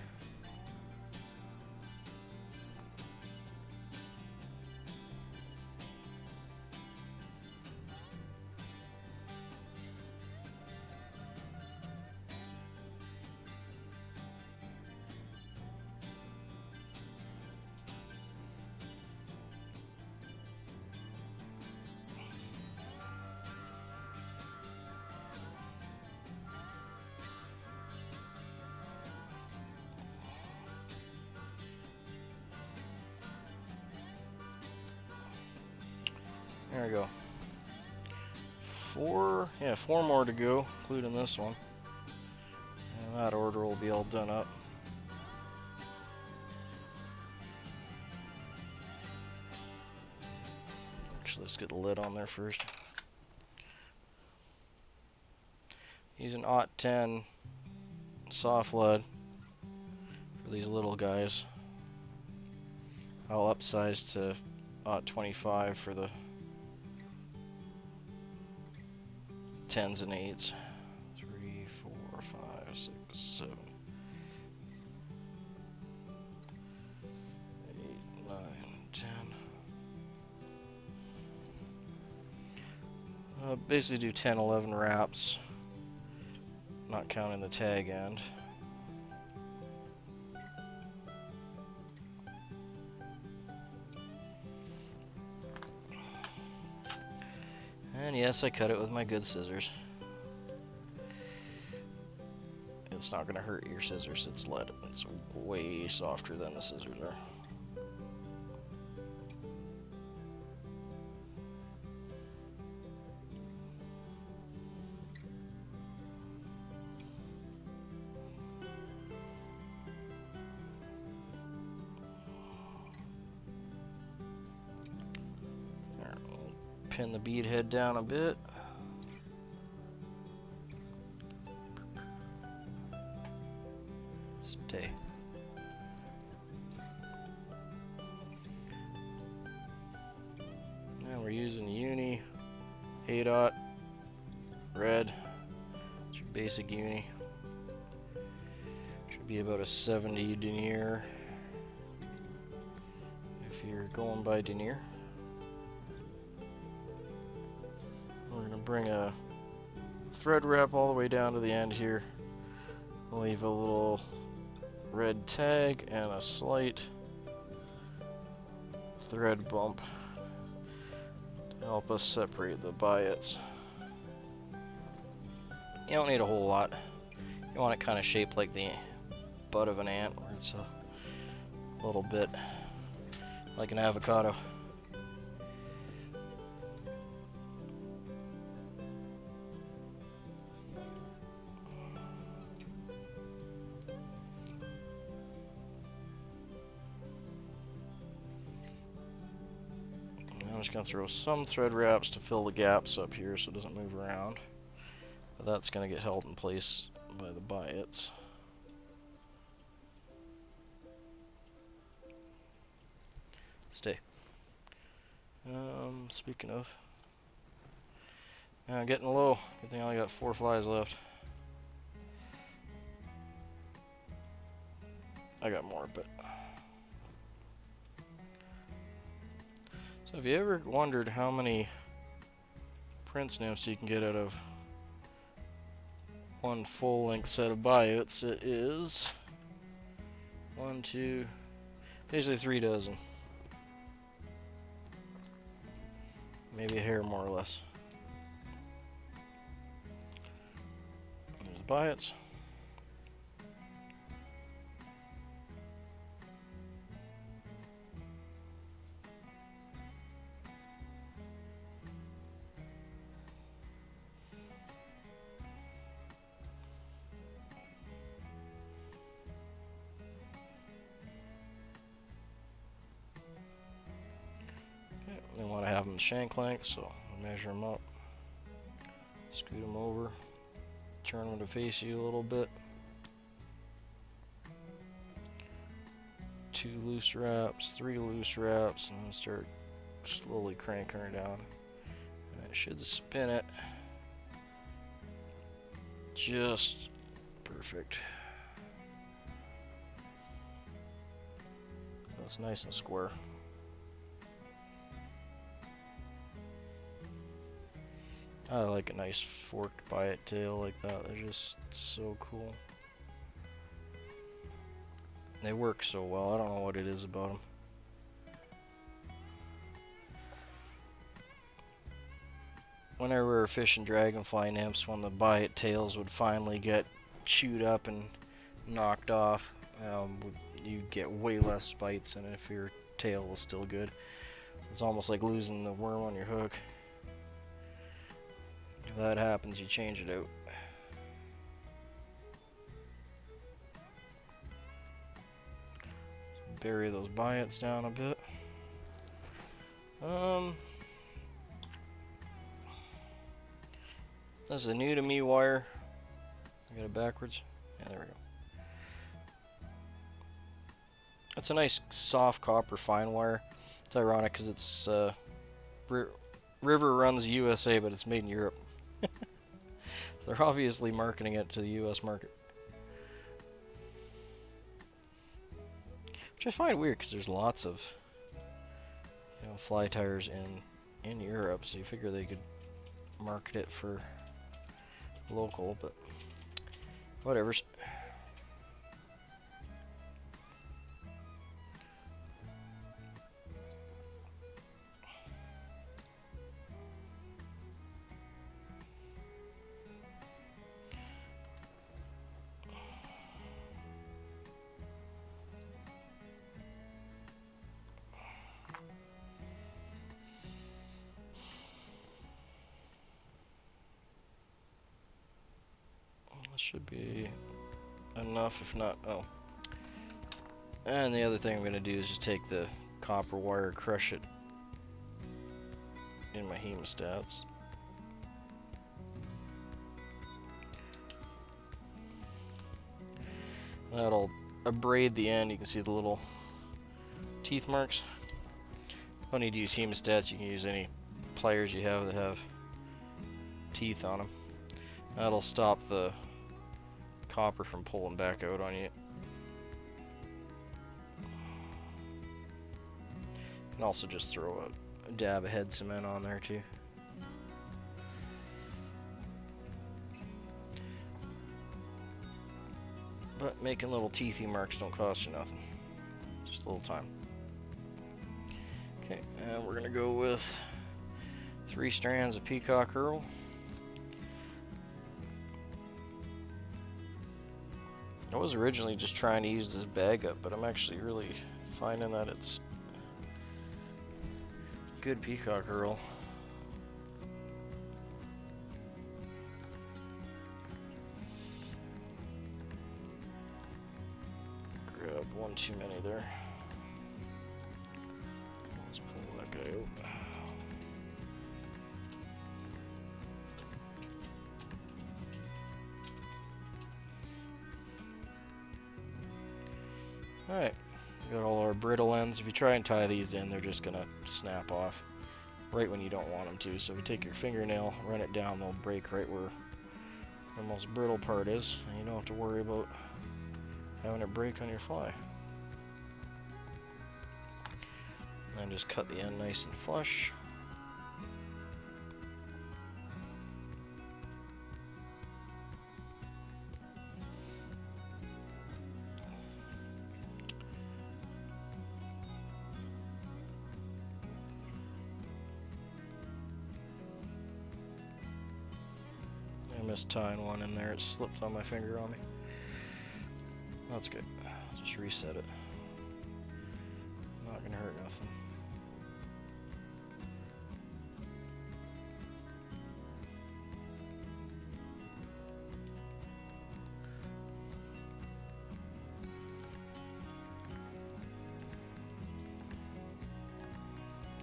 There we go. Four more to go, including this one. And that order will be all done up. Actually, let's get the lid on there first. Using 0.10 soft lead for these little guys. I'll upsize to 0.25 for the 10s and 8s. 3, 4, 5, 6, 7, 8, 9, 10. Basically do 10, 11 wraps, not counting the tag end. And yes, I cut it with my good scissors. It's not going to hurt your scissors, it's lead. It's way softer than the scissors are. Pin the bead head down a bit. Stay. Now we're using uni 8/0 red. It's your basic uni. Should be about a 70 denier if you're going by denier. We're going to bring a thread wrap all the way down to the end here. Leave a little red tag and a slight thread bump to help us separate the biots. You don't need a whole lot. You want it kind of shaped like the butt of an ant, where it's a little bit like an avocado. I'm just going to throw some thread wraps to fill the gaps up here so it doesn't move around. But that's going to get held in place by the biots. Stay. Speaking of, getting low. Good thing I only got 4 flies left. I got more, but... So have you ever wondered how many prince nymphs you can get out of one full-length set of biots? It is 1, 2, basically 3 dozen. Maybe a hair more or less. There's the biots. They want to have them shank length, so I'll measure them up, scoot them over, turn them to face you a little bit. 2 loose wraps, 3 loose wraps, and then start slowly cranking her down. And it should spin it just perfect. That's nice and square. I like a nice forked biot tail like that. They're just so cool. They work so well. I don't know what it is about them. Whenever we were fishing dragonfly nymphs, when the biot tails would finally get chewed up and knocked off, you'd get way less bites than if your tail was still good. It's almost like losing the worm on your hook. If that happens, you change it out. Bury those biots down a bit. This is a new to me wire. I got it backwards. Yeah, there we go. It's a nice soft copper fine wire. It's ironic because it's River runs USA, but it's made in Europe. They're obviously marketing it to the US market. Which I find weird because there's lots of fly tires in Europe, so you figure they could market it for local, but whatever. Should be enough, if not, oh. And the other thing I'm going to do is just take the copper wire, crush it in my hemostats. That'll abrade the end. You can see the little teeth marks. Don't need to use hemostats. You can use any pliers you have that have teeth on them. That'll stop the copper from pulling back out on you. You can also just throw a dab of head cement on there too. But making little teethy marks don't cost you nothing. Just a little time. Okay, and we're gonna go with 3 strands of peacock herl. I was originally just trying to use this bag up, but I'm actually really finding that it's good peacock herl. Grabbed one too many there. Let's pull that guy out. Alright, we got all our brittle ends. If you try and tie these in, they're just gonna snap off right when you don't want them to. So if you take your fingernail, run it down, they'll break right where the most brittle part is, and you don't have to worry about having it break on your fly. And just cut the end nice and flush. I missed tying one in there, it slipped on my finger on me. That's good. Just reset it. Not gonna hurt nothing.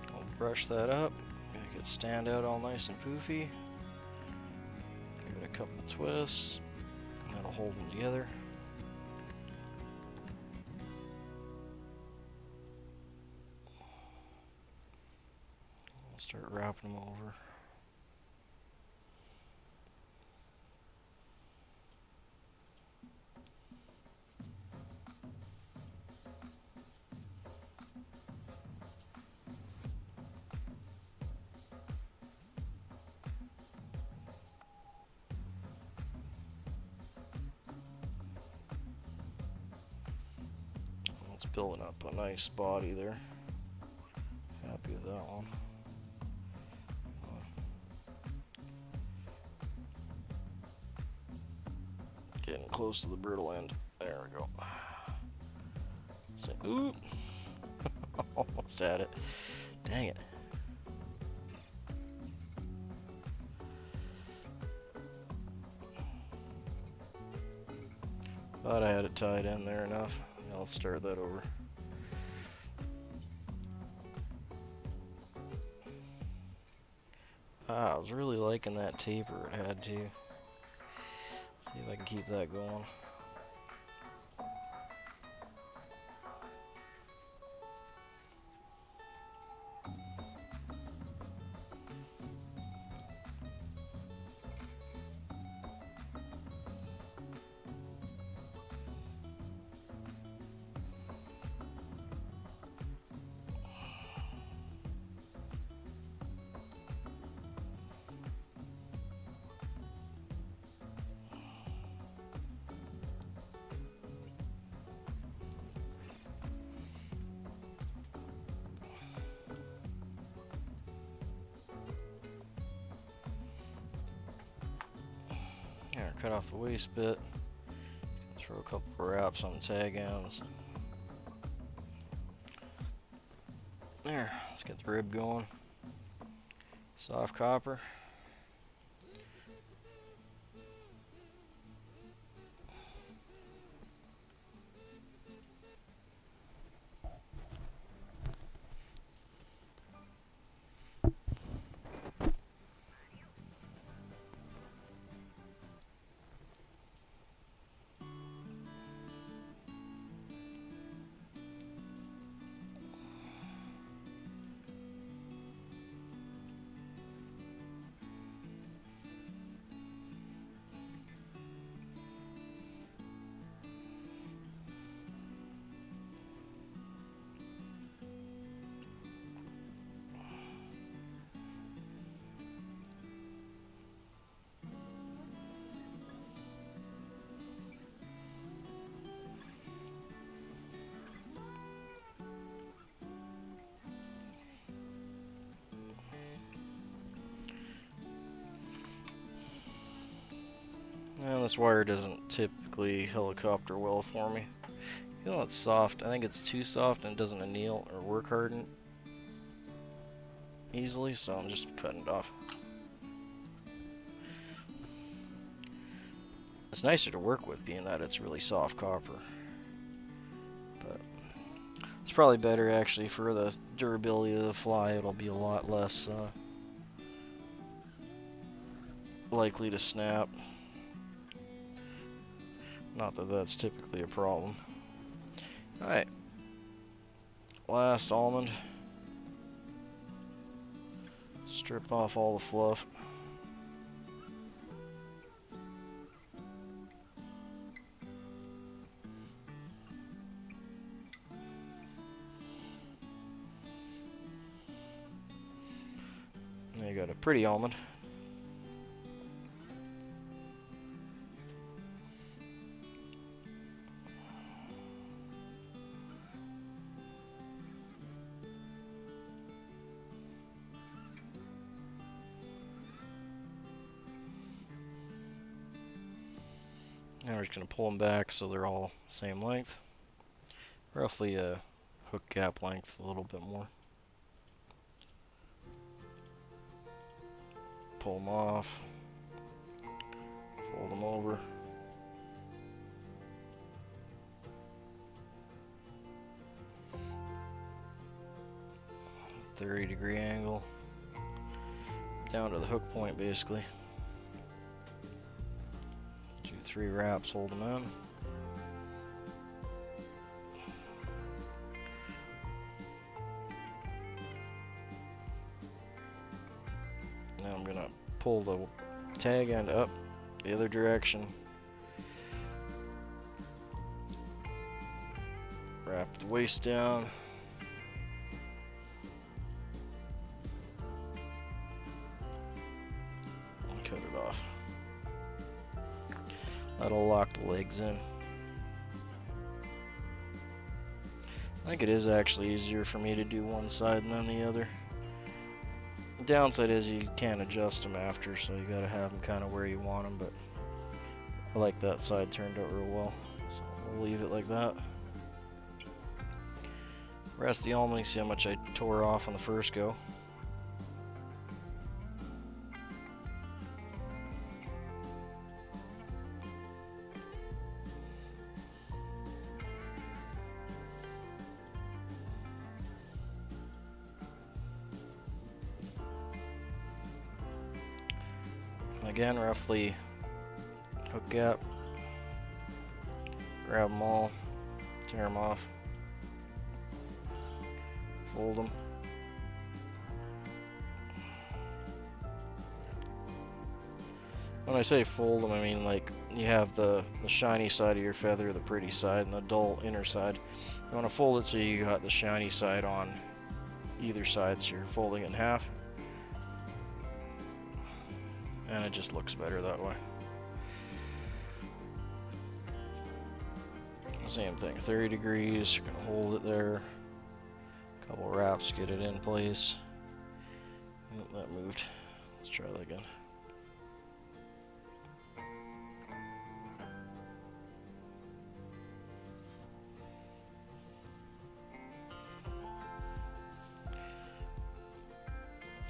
I'll brush that up, make it stand out all nice and poofy. Give it a couple twists. That'll hold them together. Start wrapping them over. It's building up a nice body there. Happy with that one. Getting close to the brittle end. There we go. So, oop! Almost had it. Dang it. Thought I had it tied in there enough. I'll start that over. I was really liking that taper it had too. See if I can keep that going. Here, cut off the waist bit. Throw a couple of wraps on the tag ends. There, let's get the rib going. Soft copper. And this wire doesn't typically helicopter well for me. You know it's soft. I think it's too soft and it doesn't anneal or work harden easily, so I'm just cutting it off. It's nicer to work with being that it's really soft copper. But it's probably better actually for the durability of the fly. It'll be a lot less likely to snap. Not that that's typically a problem. Alright. Last almond. Strip off all the fluff. Now you got a pretty almond. Now we're just going to pull them back so they're all same length. Roughly a hook gap length, a little bit more. Pull them off. Fold them over. .30-degree angle. Down to the hook point basically. 3 wraps, hold them in. Now I'm going to pull the tag end up the other direction. Wrap the waist down. And cut it off. That'll lock the legs in. I think it is actually easier for me to do one side than the other. The downside is you can't adjust them after, so you gotta have them kind of where you want them, but I like that side turned out real well, so we'll leave it like that. Rest the almond, see how much I tore off on the first go. Again, roughly hook gap, grab them all, tear them off, fold them. When I say fold them, I mean like you have the shiny side of your feather, the pretty side, and the dull inner side. You want to fold it so you got the shiny side on either side, so you're folding it in half. And it just looks better that way. Same thing, 30 degrees, you're gonna hold it there. A couple wraps, get it in place. Oh, that moved. Let's try that again.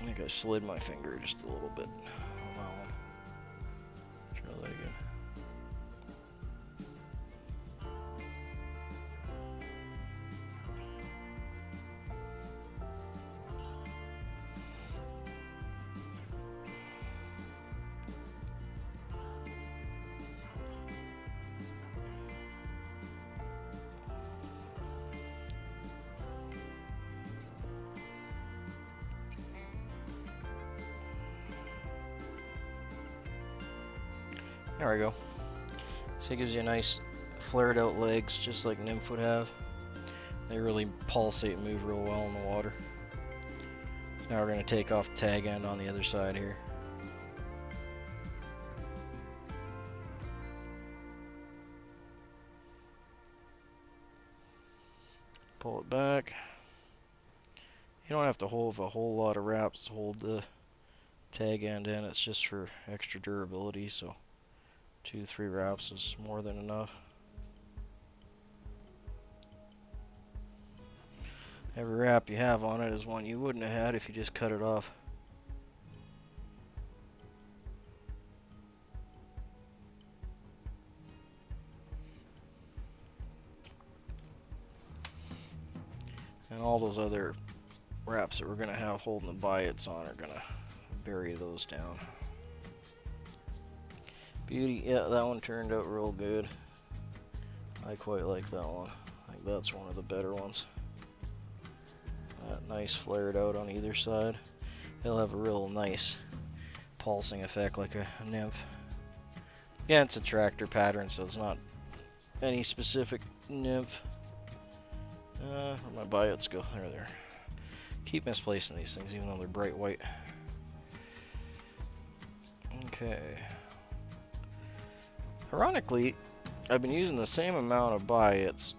I think I slid my finger just a little bit on that one. Try that again. There we go. So it gives you a nice flared out legs, just like nymph would have. They really pulsate and move real well in the water. So now we're going to take off the tag end on the other side here. Pull it back. You don't have to hold a whole lot of wraps to hold the tag end in. It's just for extra durability, so 2-3 wraps is more than enough. Every wrap you have on it is one you wouldn't have had if you just cut it off. And all those other wraps that we're going to have holding the biots on are going to bury those down. Beauty, yeah, that one turned out real good. I quite like that one. I think that's one of the better ones. That nice flared out on either side. It'll have a real nice pulsing effect like a nymph. Yeah, it's a tractor pattern, so it's not any specific nymph. Where'd my biots go? There they are. Keep misplacing these things even though they're bright white. Okay. Ironically, I've been using the same amount of biots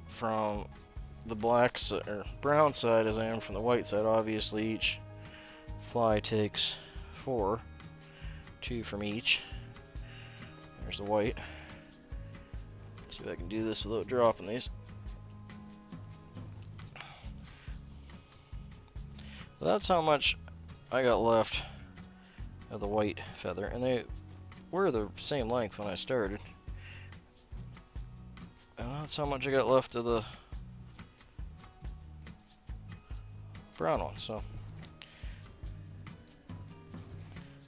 from the black or brown side as I am from the white side. Obviously, each fly takes 4, 2 from each. There's the white. Let's see if I can do this without dropping these. So that's how much I got left of the white feather, and they were the same length when I started. And that's how much I got left of the brown one, so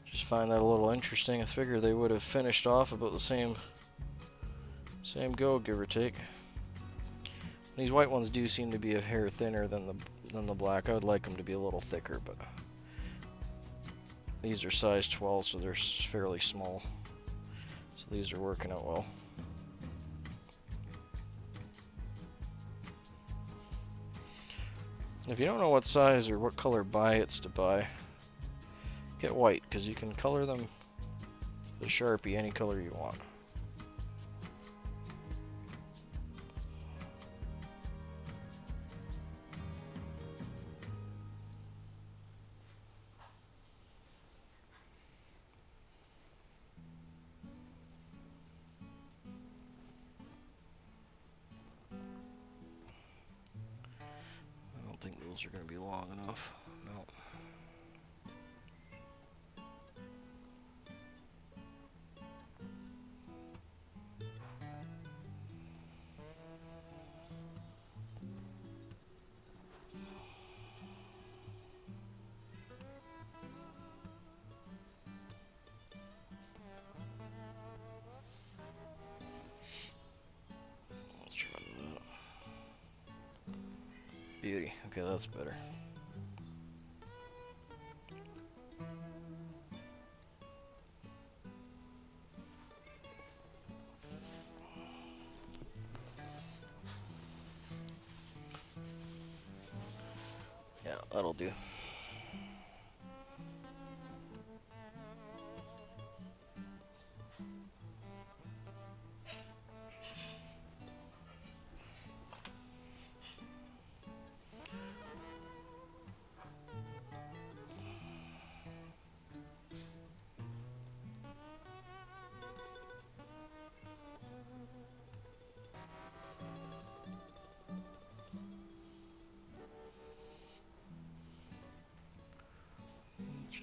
just find that a little interesting. I figure they would have finished off about the same go, give or take. These white ones do seem to be a hair thinner than the black. I would like them to be a little thicker, but these are size 12, so they're fairly small. So these are working out well. If you don't know what size or what color biots to buy, get white, because you can color them with a Sharpie any color you want. those are going to be long enough. No. Let's try that. Beauty. Okay, that's better. Yeah, that'll do.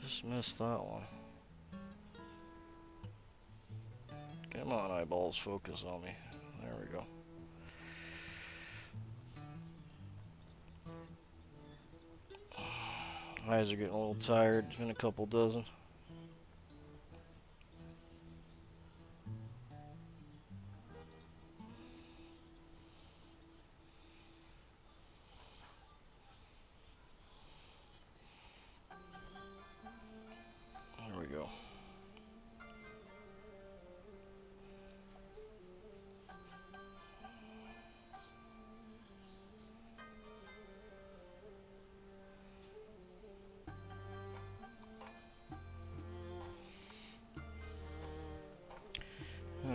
Just missed that one. Come on, eyeballs, focus on me. There we go. Eyes are getting a little tired. It's been a couple dozen. There we go.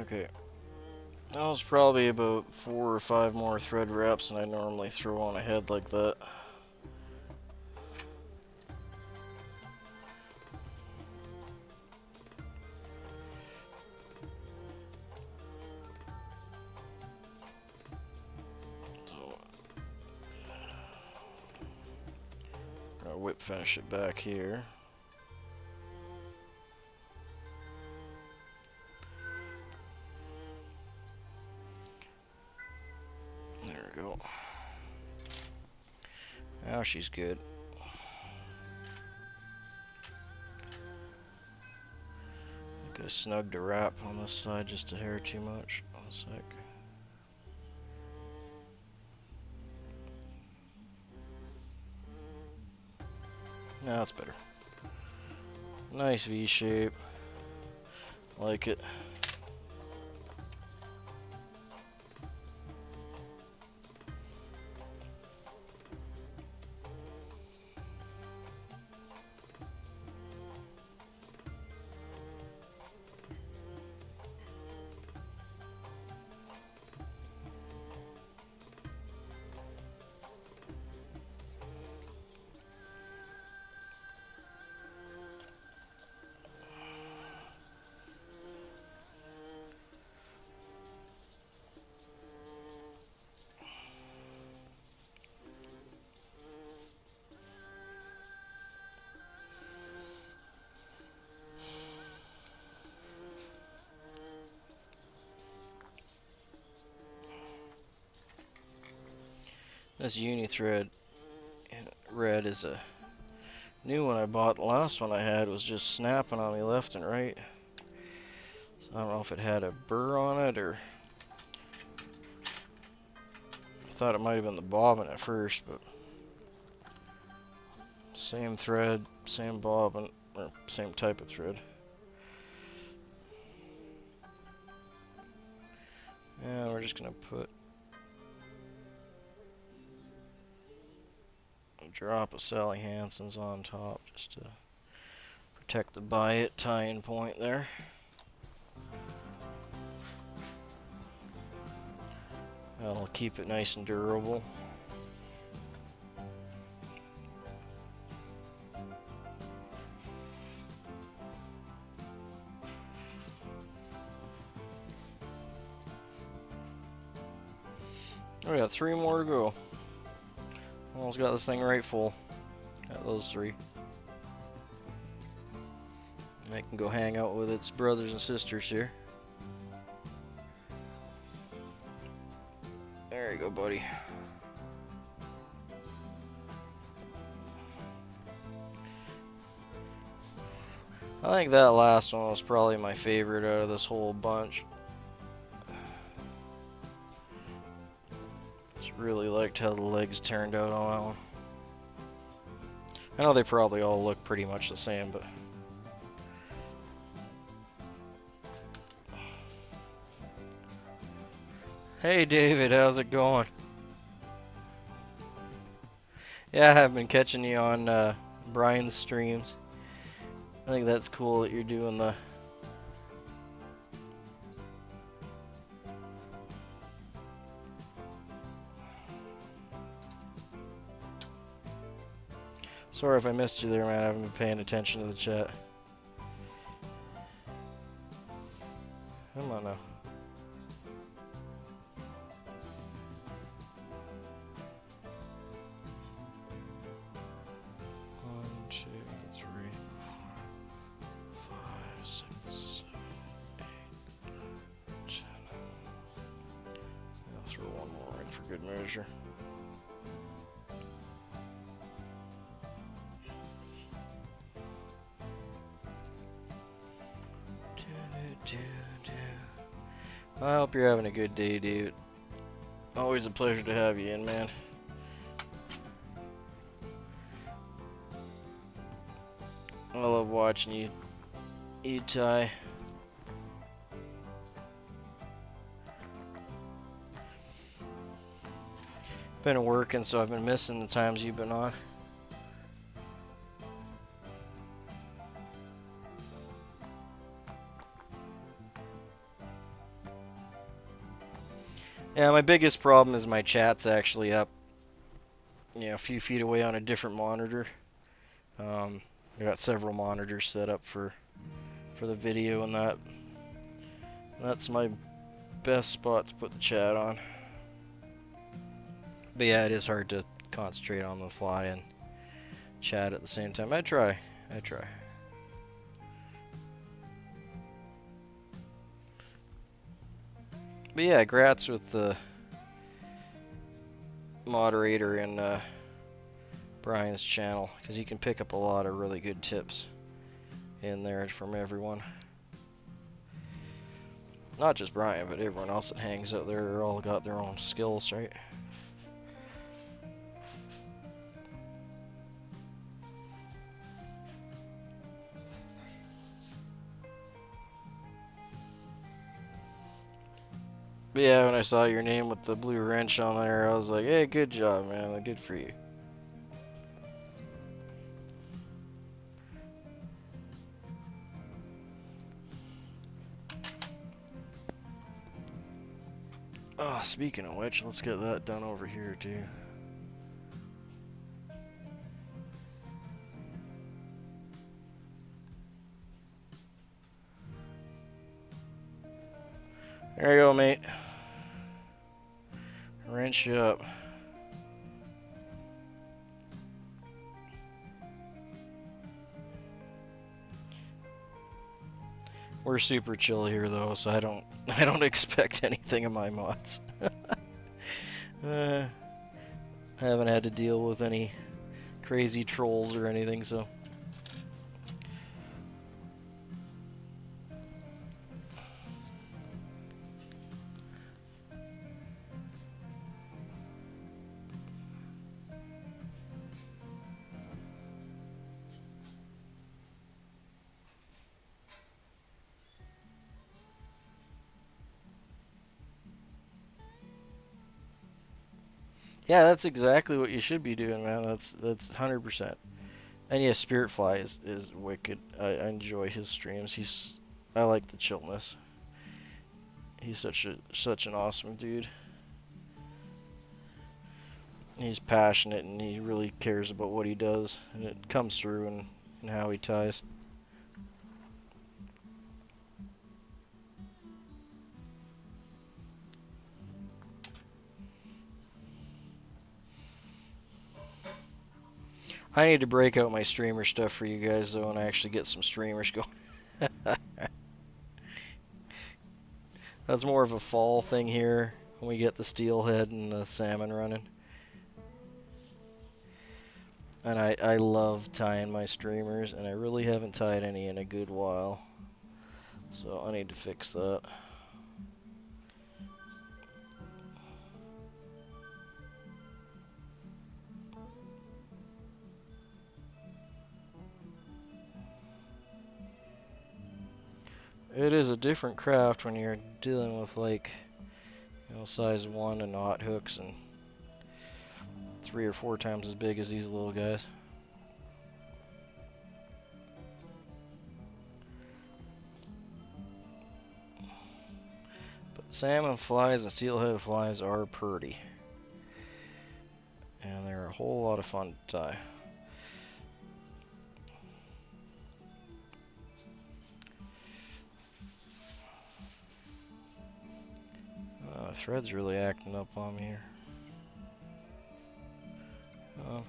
Okay. That was probably about 4 or 5 more thread wraps than I normally throw on a head like that. So, I'll whip finish it back here. There we go. Now she's good. I think I snugged a wrap on this side just a hair too much. 1 sec. Now that's better. Nice V shape. Like it. This uni thread in red is a new one I bought. The last one I had was just snapping on me left and right. So I don't know if it had a burr on it or I thought it might have been the bobbin at first, but same thread, same bobbin, or same type of thread. And we're just gonna put a drop of Sally Hansen's on top just to protect the biot tie-in point there. That'll keep it nice and durable. We got 3 more to go. Almost got this thing right full. Got those 3. And I can go hang out with its brothers and sisters here. There you go, buddy. I think that last one was probably my favorite out of this whole bunch. Just really liked how the legs turned out on that one. I know they probably all look pretty much the same, but... Hey David, how's it going? Yeah, I've been catching you on Brian's streams. I think that's cool that you're doing the... Sorry if I missed you there, man. I haven't been paying attention to the chat. Come on now. Good measure. I hope you're having a good day, dude. Always a pleasure to have you in, man. I love watching you eat Thai. Been working, so I've been missing the times you've been on. Yeah, my biggest problem is my chat's actually up, a few feet away on a different monitor. I got several monitors set up for the video, and that's my best spot to put the chat on. But yeah, it is hard to concentrate on the fly and chat at the same time. I try. But yeah, grats with the moderator in Brian's channel, because you can pick up a lot of really good tips in there from everyone. Not just Brian, but everyone else that hangs out there all got their own skills, right? But yeah, when I saw your name with the blue wrench on there, I was like, hey, good job, man. Good for you. Oh, speaking of which, let's get that done over here, too. There you go, mate. Wrench you up. We're super chill here, though, so I don't expect anything of my mods. I haven't had to deal with any crazy trolls or anything, so. Yeah, that's exactly what you should be doing, man. That's 100%. And yeah, Spirit Fly is wicked. I enjoy his streams. I like the chillness. He's such an awesome dude. He's passionate and he really cares about what he does, and it comes through in how he ties. I need to break out my streamer stuff for you guys though and actually get some streamers going. That's more of a fall thing here when we get the steelhead and the salmon running. And I love tying my streamers, and I really haven't tied any in a good while. So I need to fix that. It is a different craft when you're dealing with like, you know, size 1 and knot hooks and 3 or 4 times as big as these little guys. But salmon flies and steelhead flies are pretty. And they're a whole lot of fun to tie. Thread's really acting up on me here. Well,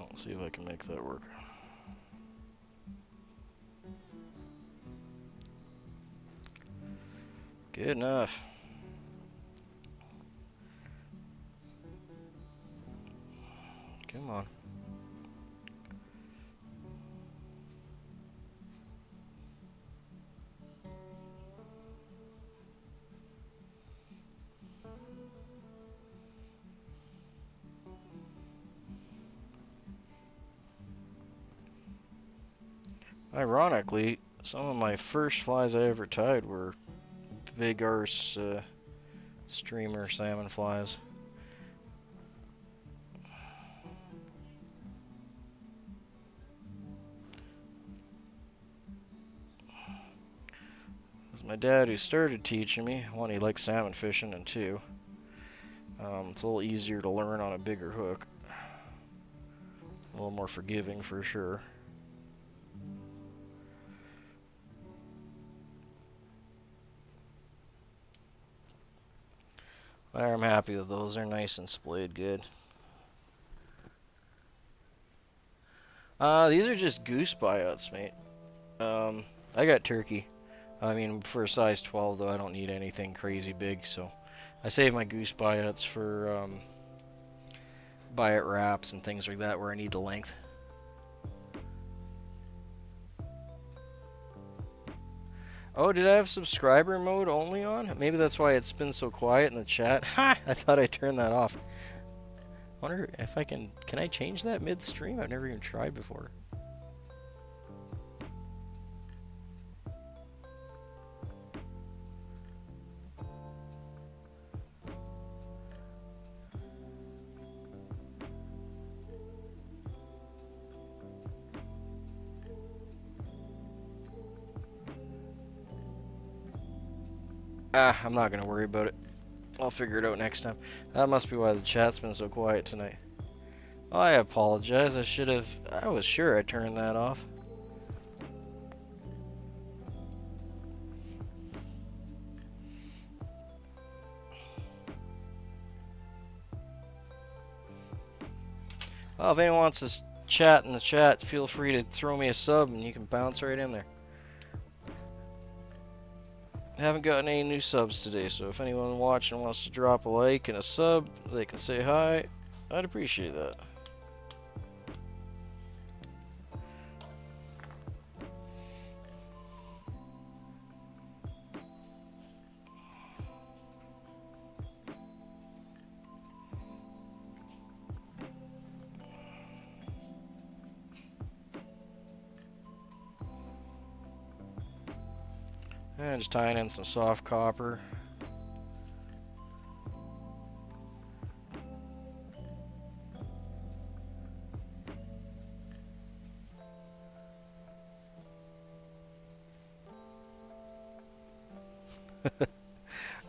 let's see if I can make that work. Good enough. Come on. Ironically, some of my first flies I ever tied were big arse streamer salmon flies. It was my dad who started teaching me. One, he likes salmon fishing, and two, it's a little easier to learn on a bigger hook. A little more forgiving for sure. I'm happy with those. They're nice and splayed good. These are just goose biots, mate. I got turkey. I mean, for a size 12, though, I don't need anything crazy big, so I save my goose biots for biot wraps and things like that where I need the length. Oh, did I have subscriber mode only on? Maybe that's why it's been so quiet in the chat. Ha! I thought I turned that off. Wonder if I can I change that midstream? I've never even tried before. I'm not gonna worry about it. I'll figure it out next time. That must be why the chat's been so quiet tonight. Oh, I apologize. I was sure I turned that off. Well, if anyone wants to chat in the chat, feel free to throw me a sub and you can bounce right in there. I haven't gotten any new subs today, so if anyone watching wants to drop a like and a sub, they can say hi. I'd appreciate that. And just tying in some soft copper.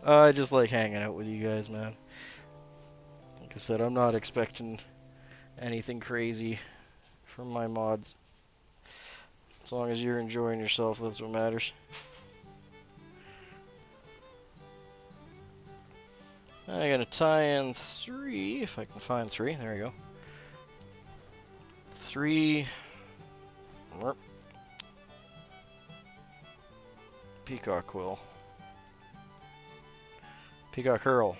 I just like hanging out with you guys, man. Like I said, I'm not expecting anything crazy from my mods. As long as you're enjoying yourself, that's what matters. I'm gonna tie in 3, if I can find 3. There we go. 3 peacock quill. Peacock herl.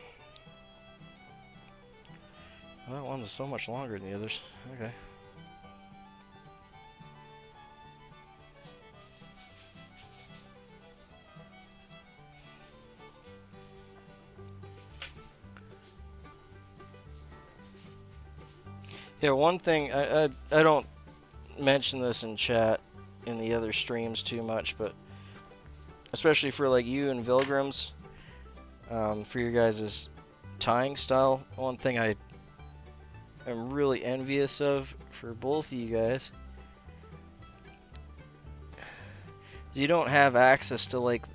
Well, that one's so much longer than the others. Okay. Yeah, one thing, I don't mention this in chat in the other streams too much, but especially for like you and Vilgrams, for your guys' tying style, one thing I am really envious of for both of you guys is you don't have access to like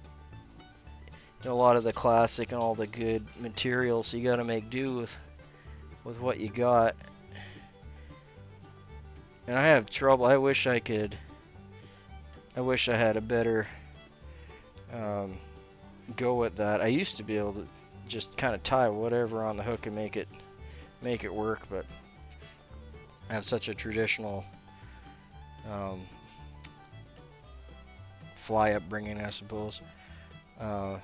a lot of the classic and all the good materials, so you got to make do with what you got. And I have trouble. I wish I had a better go at that. I used to be able to just kind of tie whatever on the hook and make it work, but I have such a traditional fly upbringing, I suppose. But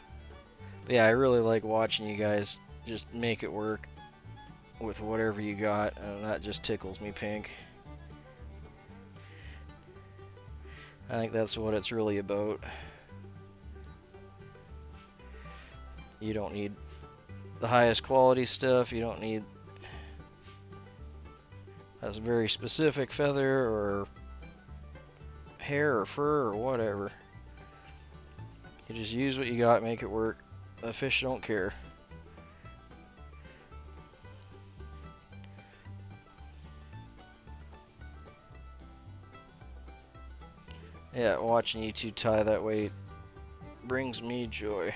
yeah, I really like watching you guys just make it work with whatever you got, and that just tickles me pink. I think that's what it's really about. You don't need the highest quality stuff. You don't need a very specific feather or hair or fur or whatever. You just use what you got, make it work. The fish don't care. Yeah, watching you two tie that way brings me joy.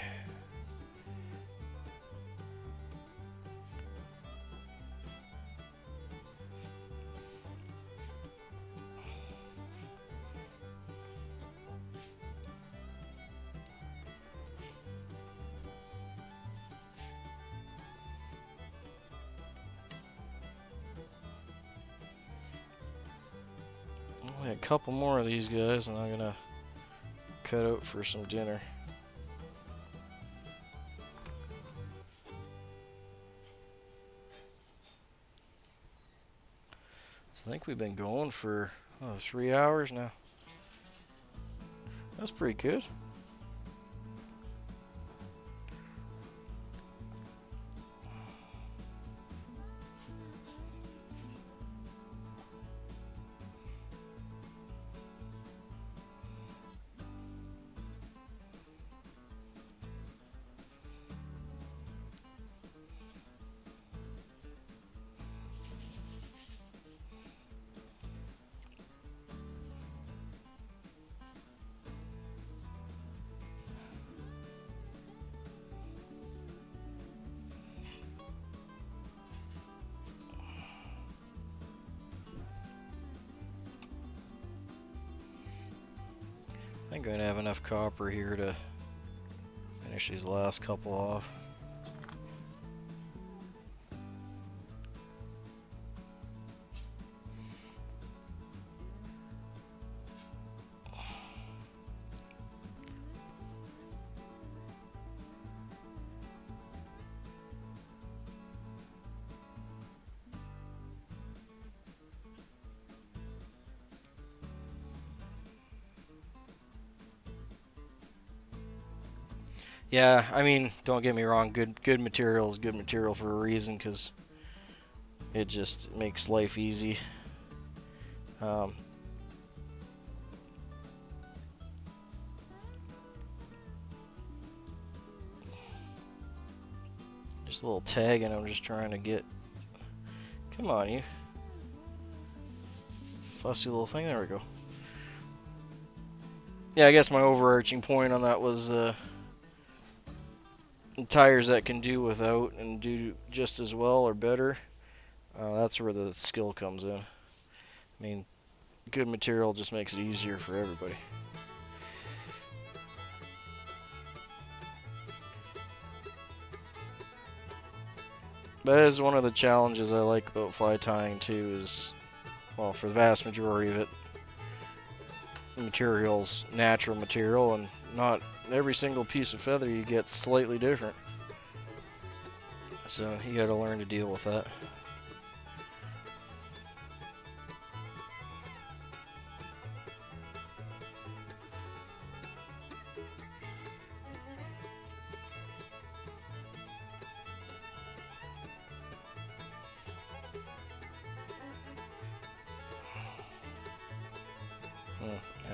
Only a couple more of these guys, and I'm gonna cut out for some dinner. So I think we've been going for 3 hours now. That's pretty good. I'm going to have enough copper here to finish these last couple off. Yeah, I mean, don't get me wrong, good material is good material for a reason, because it just makes life easy. Just a little tag, and I'm just trying to get... Come on, you. Fussy little thing, there we go. Yeah, I guess my overarching point on that was... tires that can do without and do just as well or better, that's where the skill comes in. I mean, good material just makes it easier for everybody. That is one of the challenges I like about fly tying too is, well, for the vast majority of it, the material's natural material, and not every single piece of feather you get slightly different. So you gotta learn to deal with that.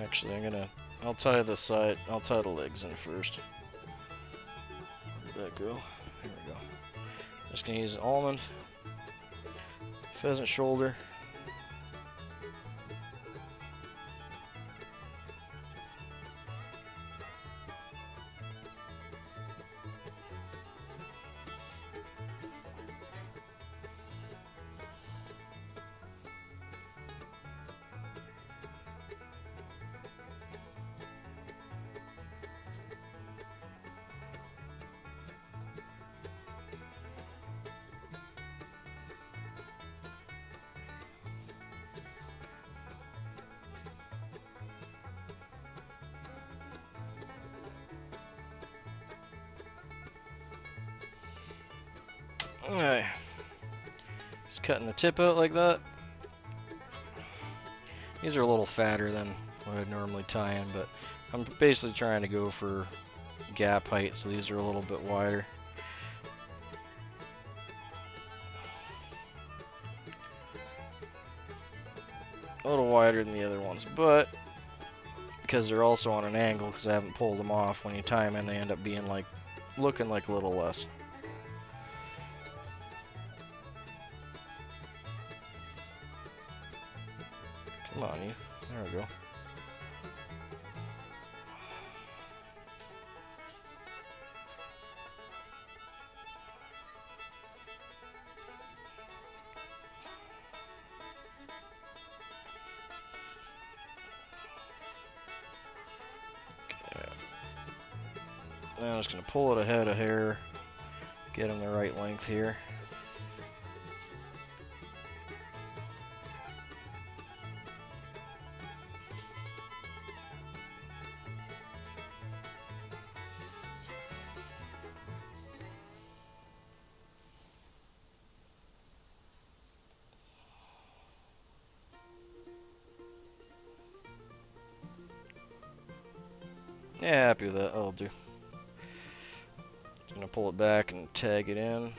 Actually, I'll tie the legs in first. Where did that go? Here we go. Just gonna use almond, pheasant shoulder. Alright, just cutting the tip out like that. These are a little fatter than what I'd normally tie in, but I'm basically trying to go for gap height, so these are a little bit wider. A little wider than the other ones, but because they're also on an angle, because I haven't pulled them off, when you tie them in, they end up being like, looking like a little less. Come on, you. There we go. Okay. Now I'm just going to pull it ahead a hair, get them the right length here. Yeah, happy with that. That'll do. Just gonna pull it back and tag it in.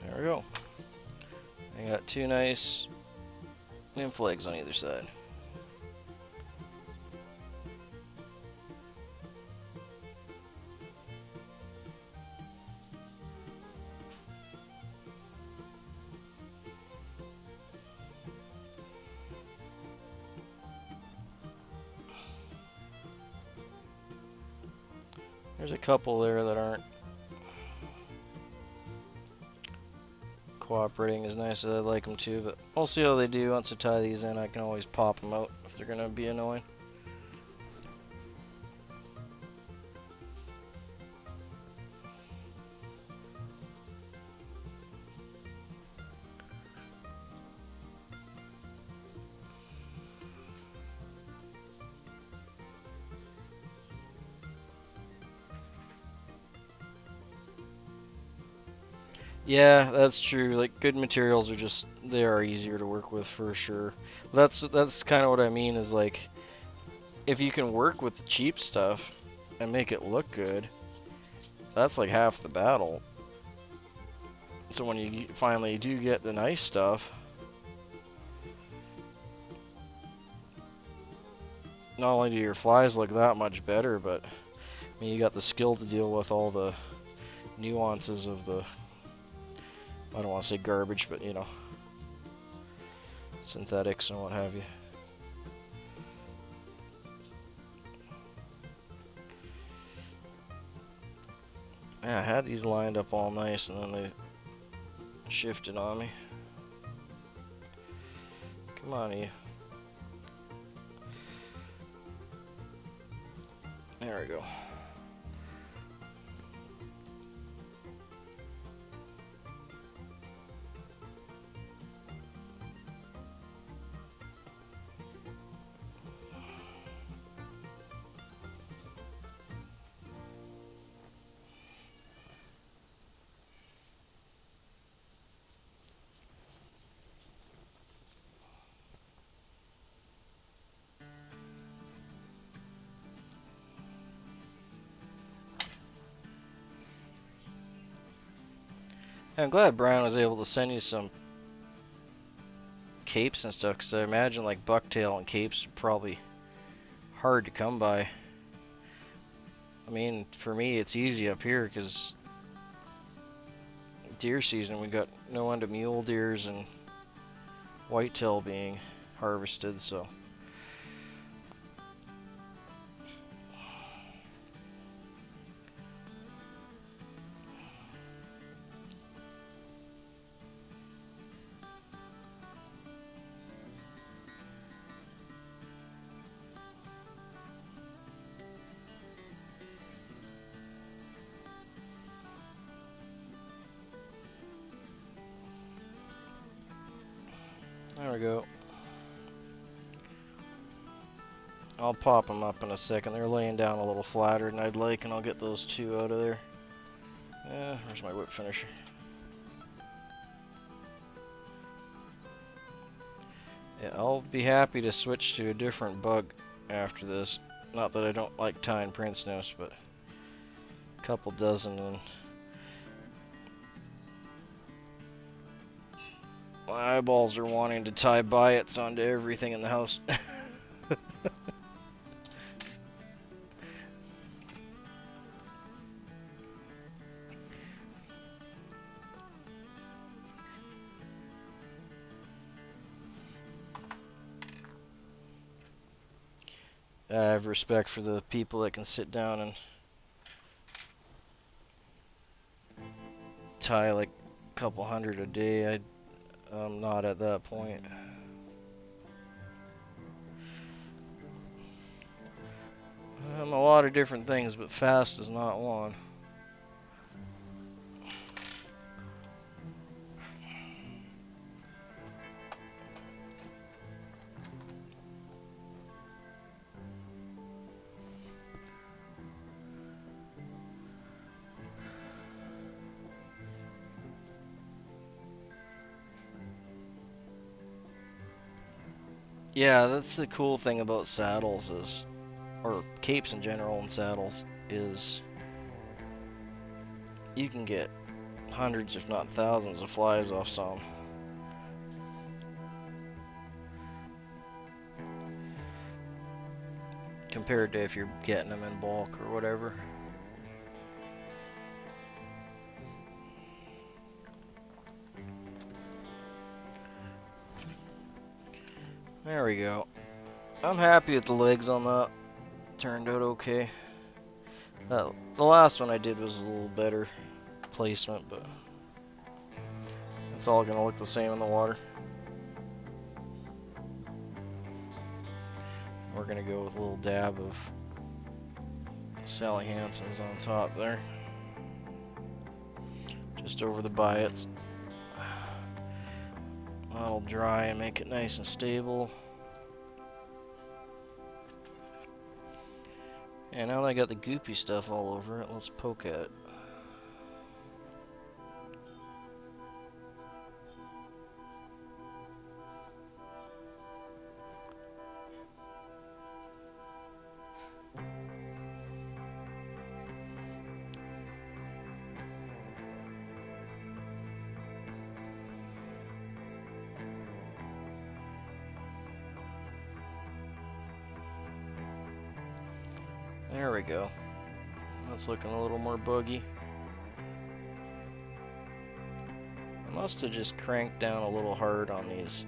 There we go. I got two nice nymph legs on either side. There's a couple there that aren't cooperating as nice as I'd like them to, but we'll see how they do. Once I tie these in, I can always pop them out if they're gonna be annoying. Yeah, that's true. Like, good materials are just, they are easier to work with for sure. That's kind of what I mean is, like, if you can work with the cheap stuff and make it look good, that's like half the battle. So when you finally do get the nice stuff, not only do your flies look that much better, but I mean, you got the skill to deal with all the nuances of the I don't want to say garbage, but you know, synthetics and what have you. Yeah, I had these lined up all nice, and then they shifted on me. Come on, you. There we go. I'm glad Brian was able to send you some capes and stuff, because I imagine like bucktail and capes are probably hard to come by. I mean, for me, it's easy up here because deer season, we got no end of mule deers and whitetail being harvested, so. There we go. I'll pop them up in a second. They're laying down a little flatter than I'd like, and I'll get those two out of there. Where's my whip finisher? Yeah, I'll be happy to switch to a different bug after this. Not that I don't like tying Prince Nymphs, but a couple dozen, and my eyeballs are wanting to tie biots onto everything in the house. I have respect for the people that can sit down and tie like a couple hundred a day. I'm not at that point. I'm a lot of different things, but fast is not one. Yeah, that's the cool thing about saddles is, or capes in general and saddles, is you can get hundreds if not thousands of flies off some. Compared to if you're getting them in bulk or whatever. There we go. I'm happy with the legs on that. Turned out okay. The last one I did was a little better placement, but it's all gonna look the same in the water. We're gonna go with a little dab of Sally Hansen's on top there. Just over the biots. That'll dry and make it nice and stable. And now that I got the goopy stuff all over it, let's poke at it. There we go. That's looking a little more buggy. Must have just cranked down a little hard on these.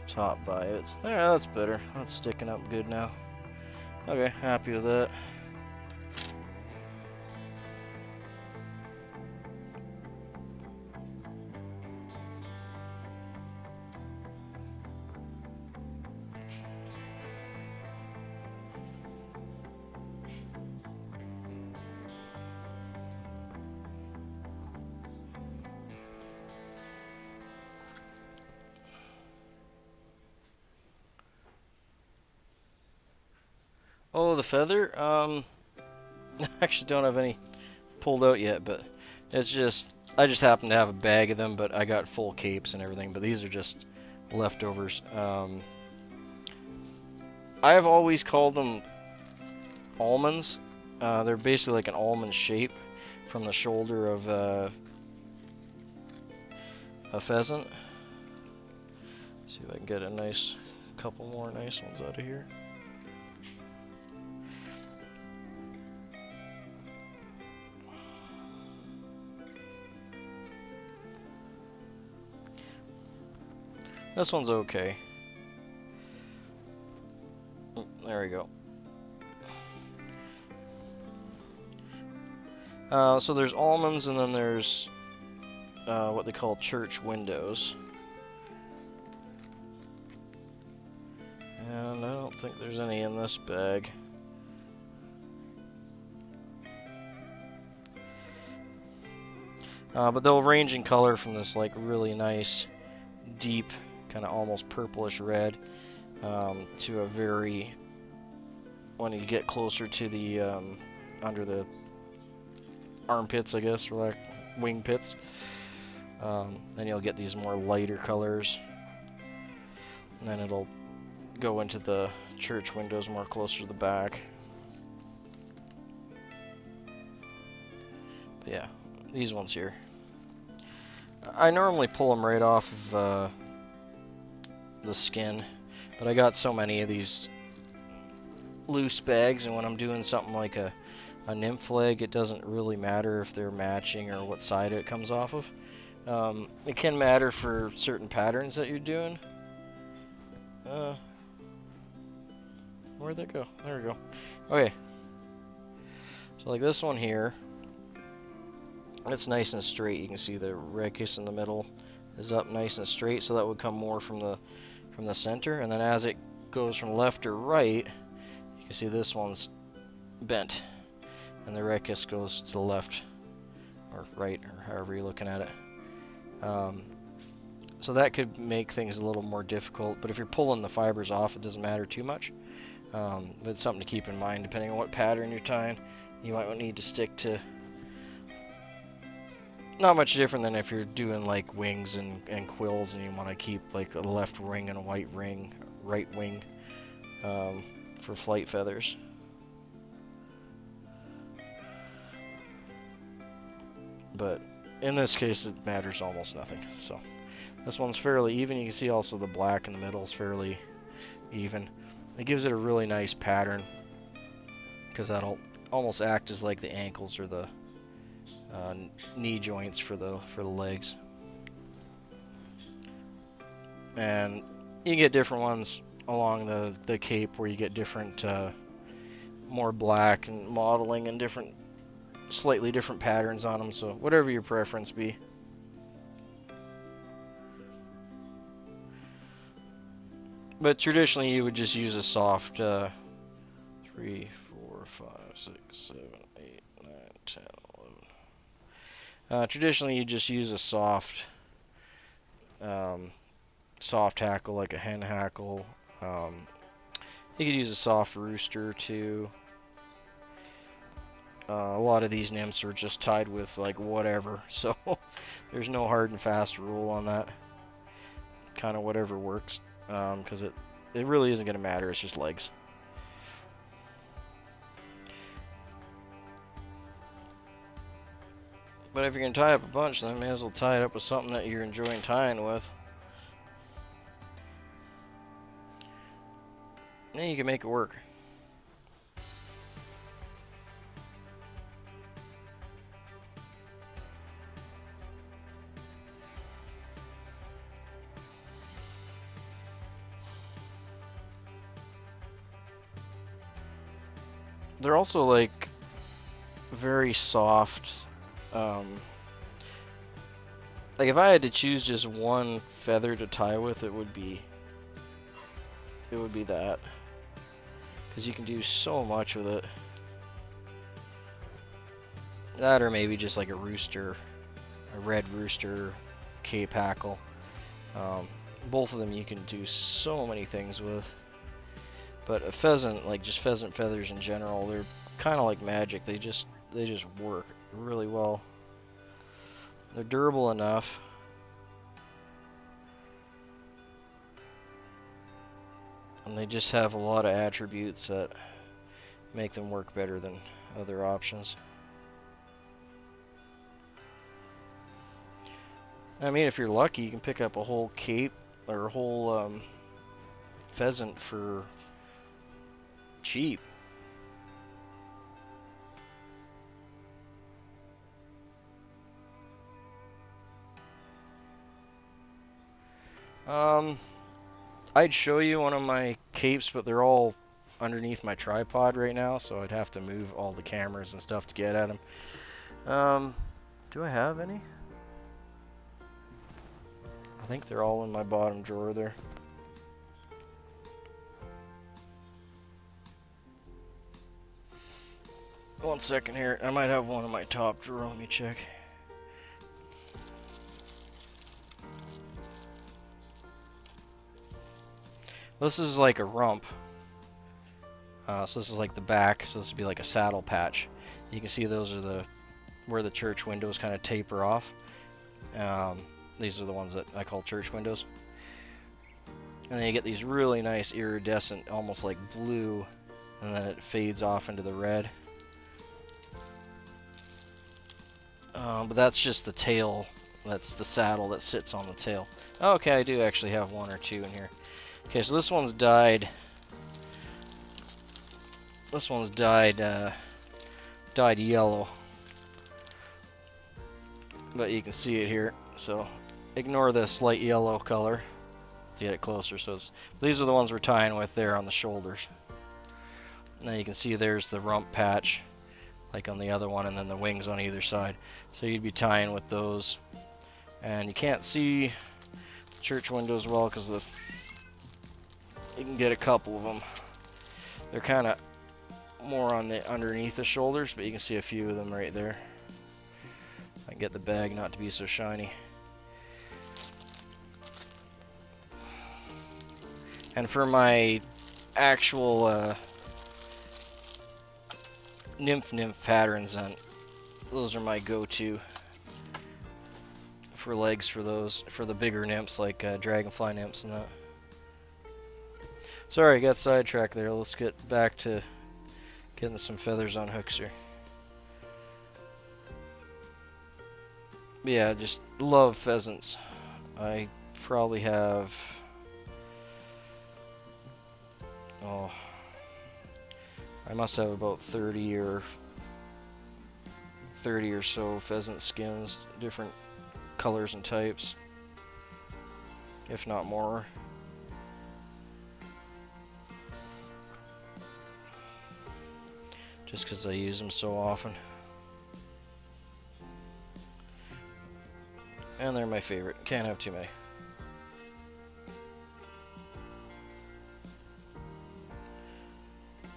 Top biots. Yeah, that's better. That's sticking up good now. Okay, happy with that. Oh, the feather? I actually don't have any pulled out yet, but it's just, I just happen to have a bag of them, but I got full capes and everything, but these are just leftovers. I have always called them almonds. They're basically like an almond shape from the shoulder of a pheasant. See if I can get a nice couple more nice ones out of here. This one's okay. There we go. So there's almonds, and then there's what they call church windows. And I don't think there's any in this bag. But they'll range in color from this like really nice, deep, kind of almost purplish red to a very, when you get closer to the under the armpits, I guess, or like wing pits, then you'll get these more lighter colors, and then it'll go into the church windows more closer to the back. But yeah, these ones here, I normally pull them right off of the skin, but I got so many of these loose bags, and when I'm doing something like a nymph leg, it doesn't really matter if they're matching or what side it comes off of. It can matter for certain patterns that you're doing. Where'd that go? There we go. Okay. So like this one here, it's nice and straight. You can see the red kiss in the middle is up nice and straight, so that would come more from the center. And then as it goes from left or right, you can see this one's bent, and the red kiss goes to the left or right, or however you're looking at it. So that could make things a little more difficult, but if you're pulling the fibers off, it doesn't matter too much. But it's something to keep in mind depending on what pattern you're tying. You might need to stick to, not much different than if you're doing like wings and quills, and you want to keep like a left wing and a right wing for flight feathers. But in this case, it matters almost nothing. So this one's fairly even. You can see also the black in the middle is fairly even. It gives it a really nice pattern, because that'll almost act as like the ankles or the knee joints for the legs. And you can get different ones along the cape where you get different more black and modeling and different, slightly different patterns on them, so whatever your preference be. But traditionally you would just use a soft 3, 4, 5, 6, 7, 8, 9, 10, 11. Traditionally you just use a soft soft hackle, like a hen hackle. You could use a soft rooster too. A lot of these nymphs are just tied with like whatever, so there's no hard and fast rule on that. Kind of whatever works, because it really isn't going to matter. It's just legs. But if you're going to tie up a bunch, then may as well tie it up with something that you're enjoying tying with. Then you can make it work. They're also like very soft. Like if I had to choose just one feather to tie with, it would be that, because you can do so much with it. That, or maybe just like a rooster, a red rooster, cape hackle. Both of them you can do so many things with. But a pheasant, like just pheasant feathers in general, they're kind of like magic. They just work really well. They're durable enough. And they just have a lot of attributes that make them work better than other options. I mean, if you're lucky, you can pick up a whole cape or a whole pheasant for cheap. I'd show you one of my capes, but they're all underneath my tripod right now, so I'd have to move all the cameras and stuff to get at them. Do I have any? I think they're all in my bottom drawer there. One second here. I might have one in my top drawer. Let me check. This is like a rump. So this is like the back. So this would be like a saddle patch. You can see those are where the church windows kind of taper off. These are the ones that I call church windows. And then you get these really nice iridescent, almost like blue, and then it fades off into the red. But that's just the tail. That's the saddle that sits on the tail. Okay, I do actually have one or two in here. Okay, so this one's dyed. This one's dyed yellow. But you can see it here. So ignore the slight yellow color. Let's get it closer. So these are the ones we're tying with there on the shoulders. Now you can see there's the rump patch, like on the other one, and then the wings on either side. So you'd be tying with those. And you can't see the church windows well because you can get a couple of them. They're kind of more on the underneath the shoulders, but you can see a few of them right there. I can get the bag not to be so shiny. And for my actual nymph patterns, and those are my go-to for legs for those, for the bigger nymphs like dragonfly nymphs and that. Sorry, I got sidetracked there. Let's get back to getting some feathers on hooks here. Yeah, just love pheasants. I probably have, I must have about 30 or so pheasant skins, different colors and types, if not more. Just because I use them so often. And they're my favorite. Can't have too many.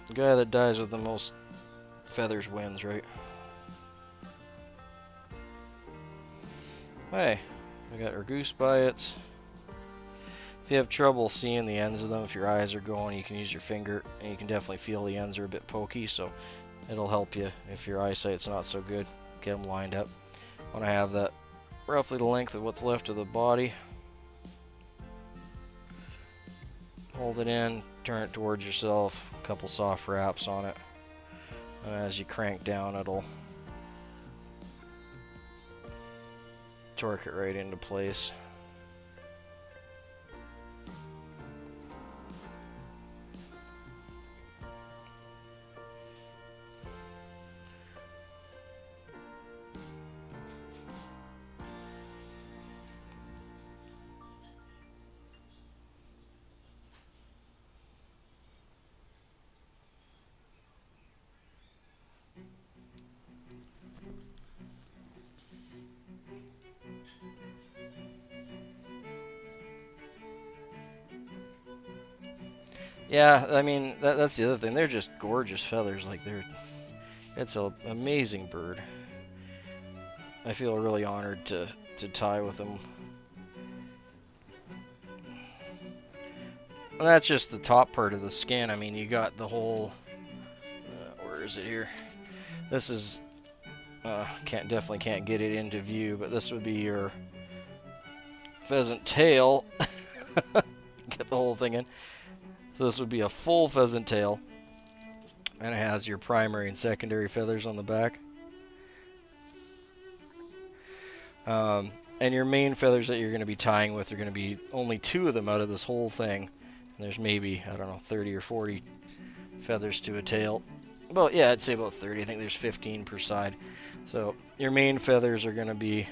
The guy that dies with the most feathers wins, right? Hey, we got our goose biots. If you have trouble seeing the ends of them, if your eyes are going, you can use your finger, and you can definitely feel the ends are a bit pokey, so it'll help you if your eyesight's not so good. Get them lined up. Want to have that roughly the length of what's left of the body. Hold it in, turn it towards yourself, a couple soft wraps on it, and as you crank down, it'll torque it right into place. Yeah, I mean that's the other thing. They're just gorgeous feathers. Like it's an amazing bird. I feel really honored to tie with them. And that's just the top part of the skin. I mean, you got the whole. Where is it here? This is definitely can't get it into view, but this would be your pheasant tail. Get the whole thing in. So this would be a full pheasant tail, and it has your primary and secondary feathers on the back. And your main feathers that you're going to be tying with are going to be only 2 of them out of this whole thing. And there's maybe, I don't know, 30 or 40 feathers to a tail. Well, yeah, I'd say about 30. I think there's 15 per side. So your main feathers are going to be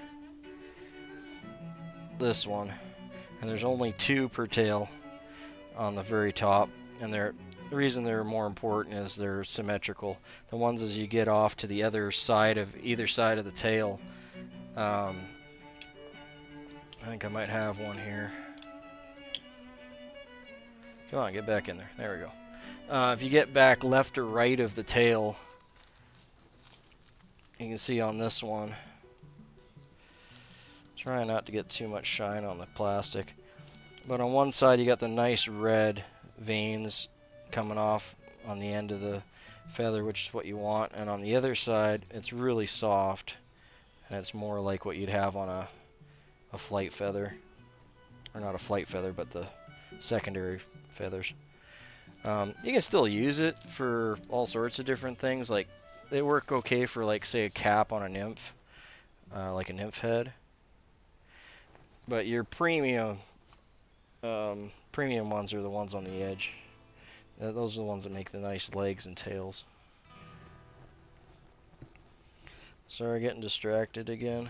this one. And there's only 2 per tail on the very top. And the reason they're more important is they're symmetrical. The ones as you get off to the other side of either side of the tail, I think I might have one here. Come on, get back in there. There we go. If you get back left or right of the tail, you can see on this one, try not to get too much shine on the plastic, but on one side you got the nice red veins coming off on the end of the feather, which is what you want, and on the other side it's really soft, and it's more like what you'd have on a flight feather, or not a flight feather, but the secondary feathers. You can still use it for all sorts of different things. Like they work okay for, like, say, a cap on a nymph, like a nymph head. But your premium ones are the ones on the edge. Those are the ones that make the nice legs and tails. Sorry, getting distracted again.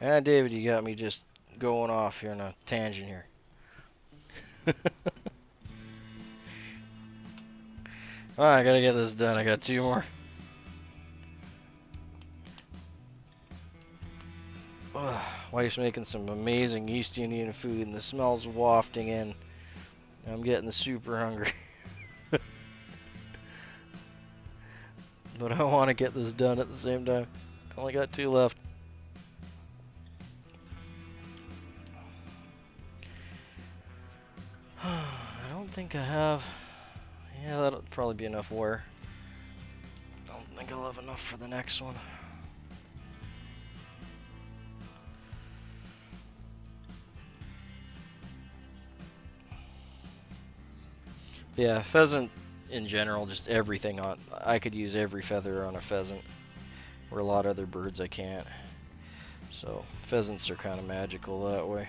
David, you got me just going off here on a tangent here. Alright, I gotta get this done. I got 2 more. Wife's making some amazing East Indian food, and the smell's wafting in. I'm getting super hungry. But I want to get this done at the same time. I only got 2 left. I don't think I have. Yeah, that'll probably be enough wire. I don't think I'll have enough for the next one. Yeah, pheasant in general, just everything on. I could use every feather on a pheasant, where a lot of other birds I can't. So pheasants are kind of magical that way.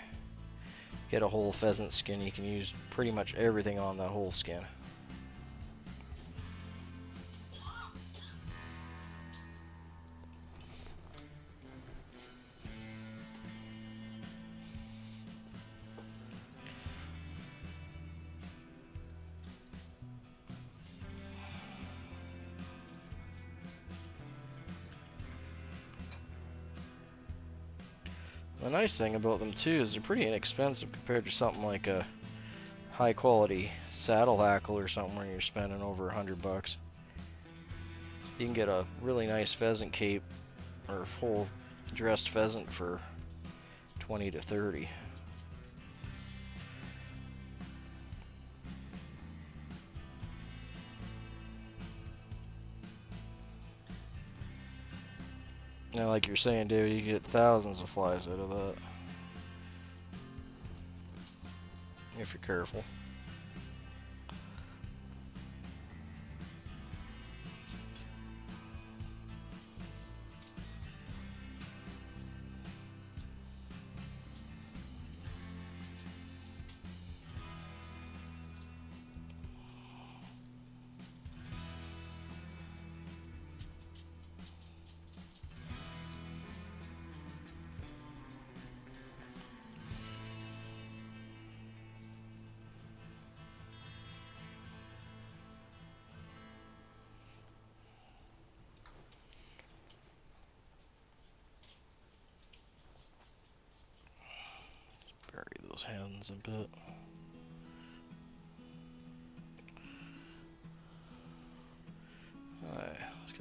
Get a whole pheasant skin, you can use pretty much everything on that whole skin. The nice thing about them too is they're pretty inexpensive compared to something like a high quality saddle hackle or something where you're spending over $100. You can get a really nice pheasant cape or full dressed pheasant for 20 to 30. Now, like you're saying, David, you get thousands of flies out of that. If you're careful. Bury those hands a bit.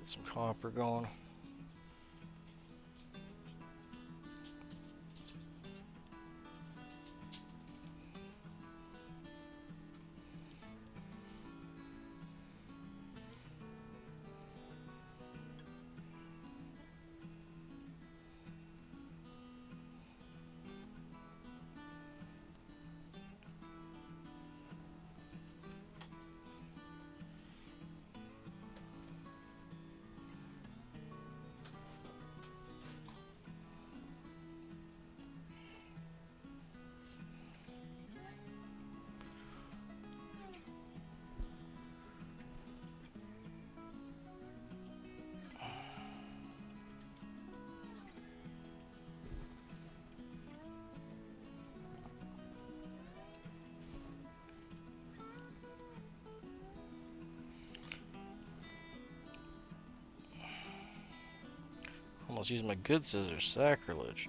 Get some copper going. Almost using my good scissors. Sacrilege.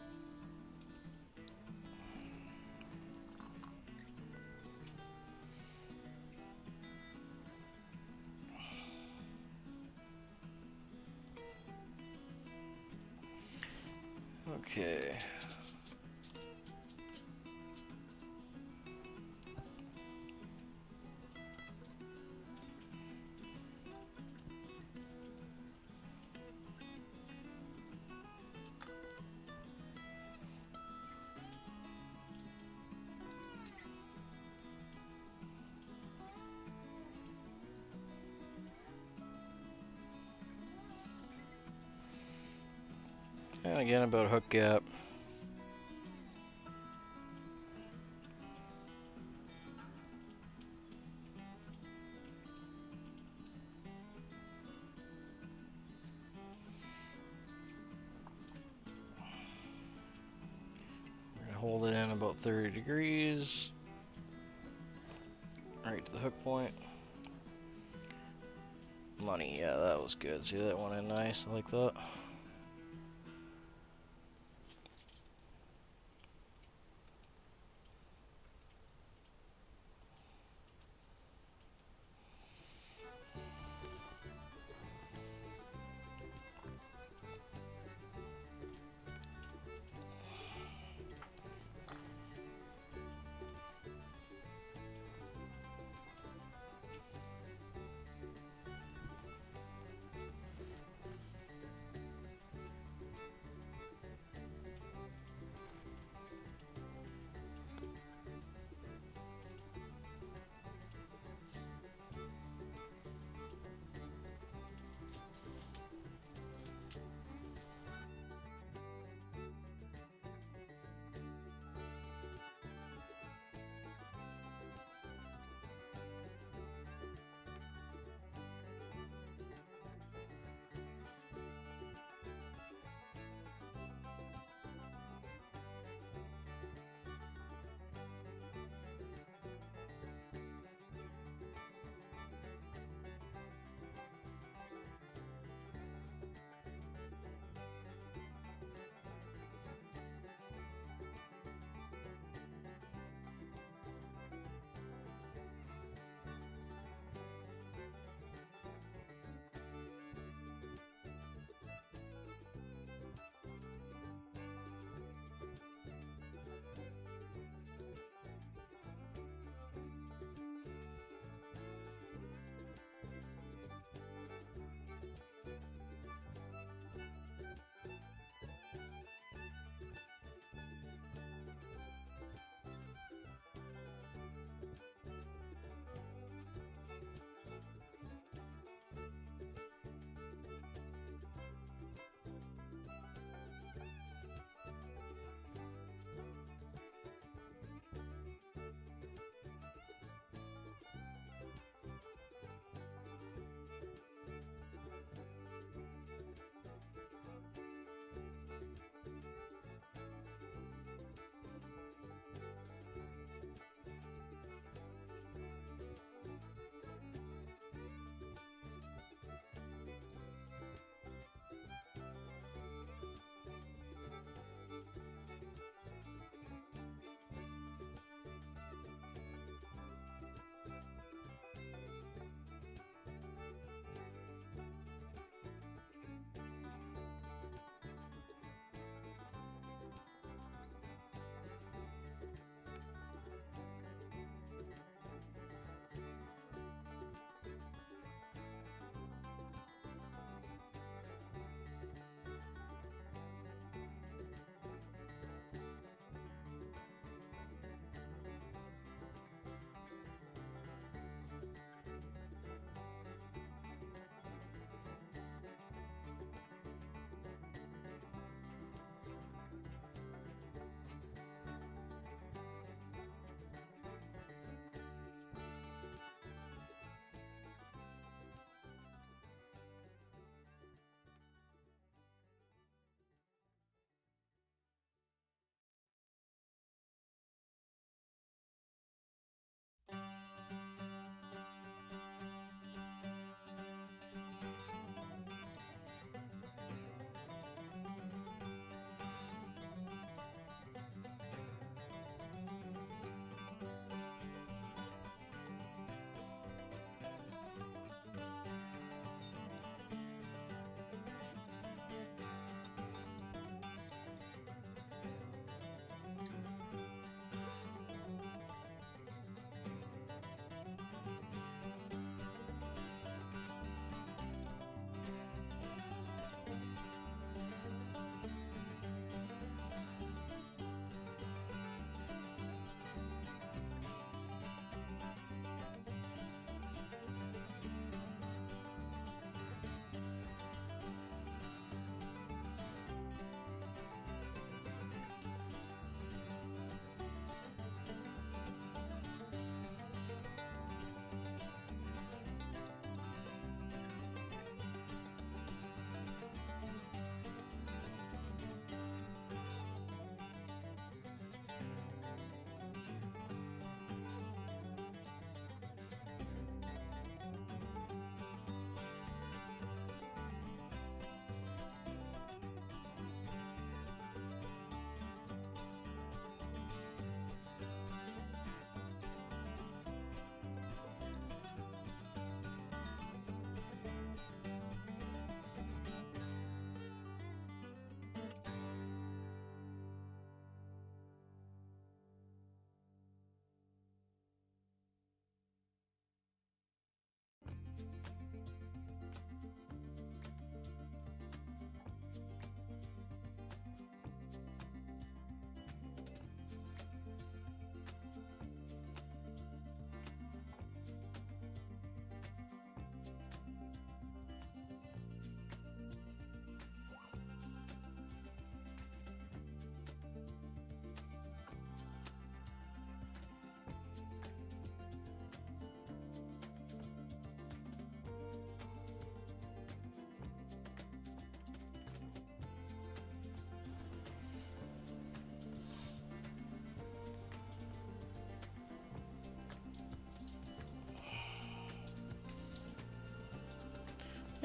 Okay. And again, about hook gap. We're gonna hold it in about 30 degrees. Right to the hook point. Money, yeah, that was good. See, that went in nice. I like that.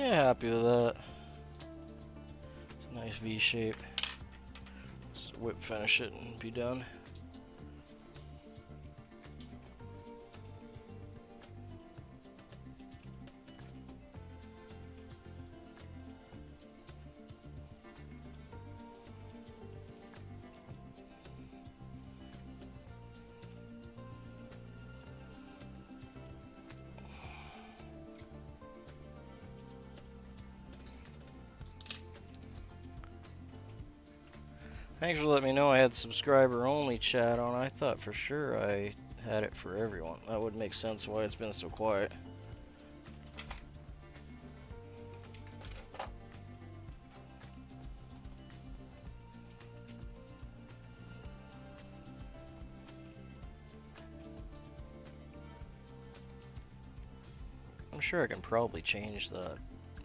Yeah, happy with that. It's a nice V shape. Let's whip finish it and be done. Thanks for letting me know I had subscriber only chat on. I thought for sure I had it for everyone. That would make sense why it's been so quiet. I'm sure I can probably change that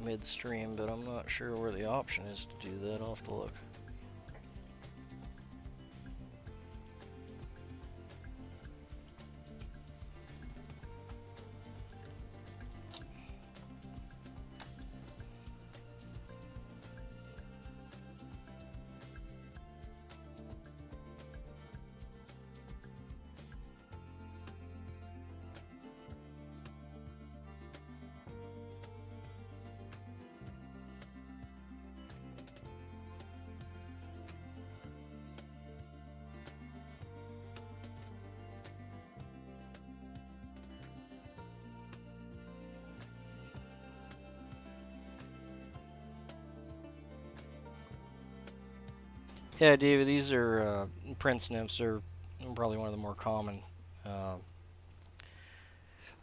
midstream, but I'm not sure where the option is to do that. I'll have to look. Yeah, David, these are Prince Nymphs. They're probably one of the more common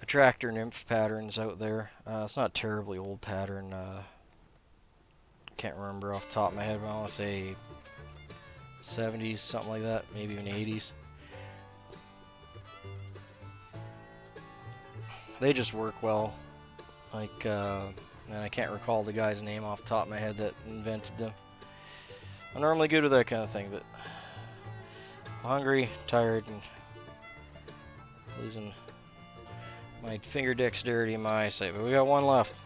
attractor nymph patterns out there. It's not a terribly old pattern. Can't remember off the top of my head, but I want to say 70s, something like that, maybe even 80s. They just work well. Like, and I can't recall the guy's name off the top of my head that invented them. I'm normally good with that kind of thing, but I'm hungry, tired, and losing my finger dexterity and my eyesight. But we got one left.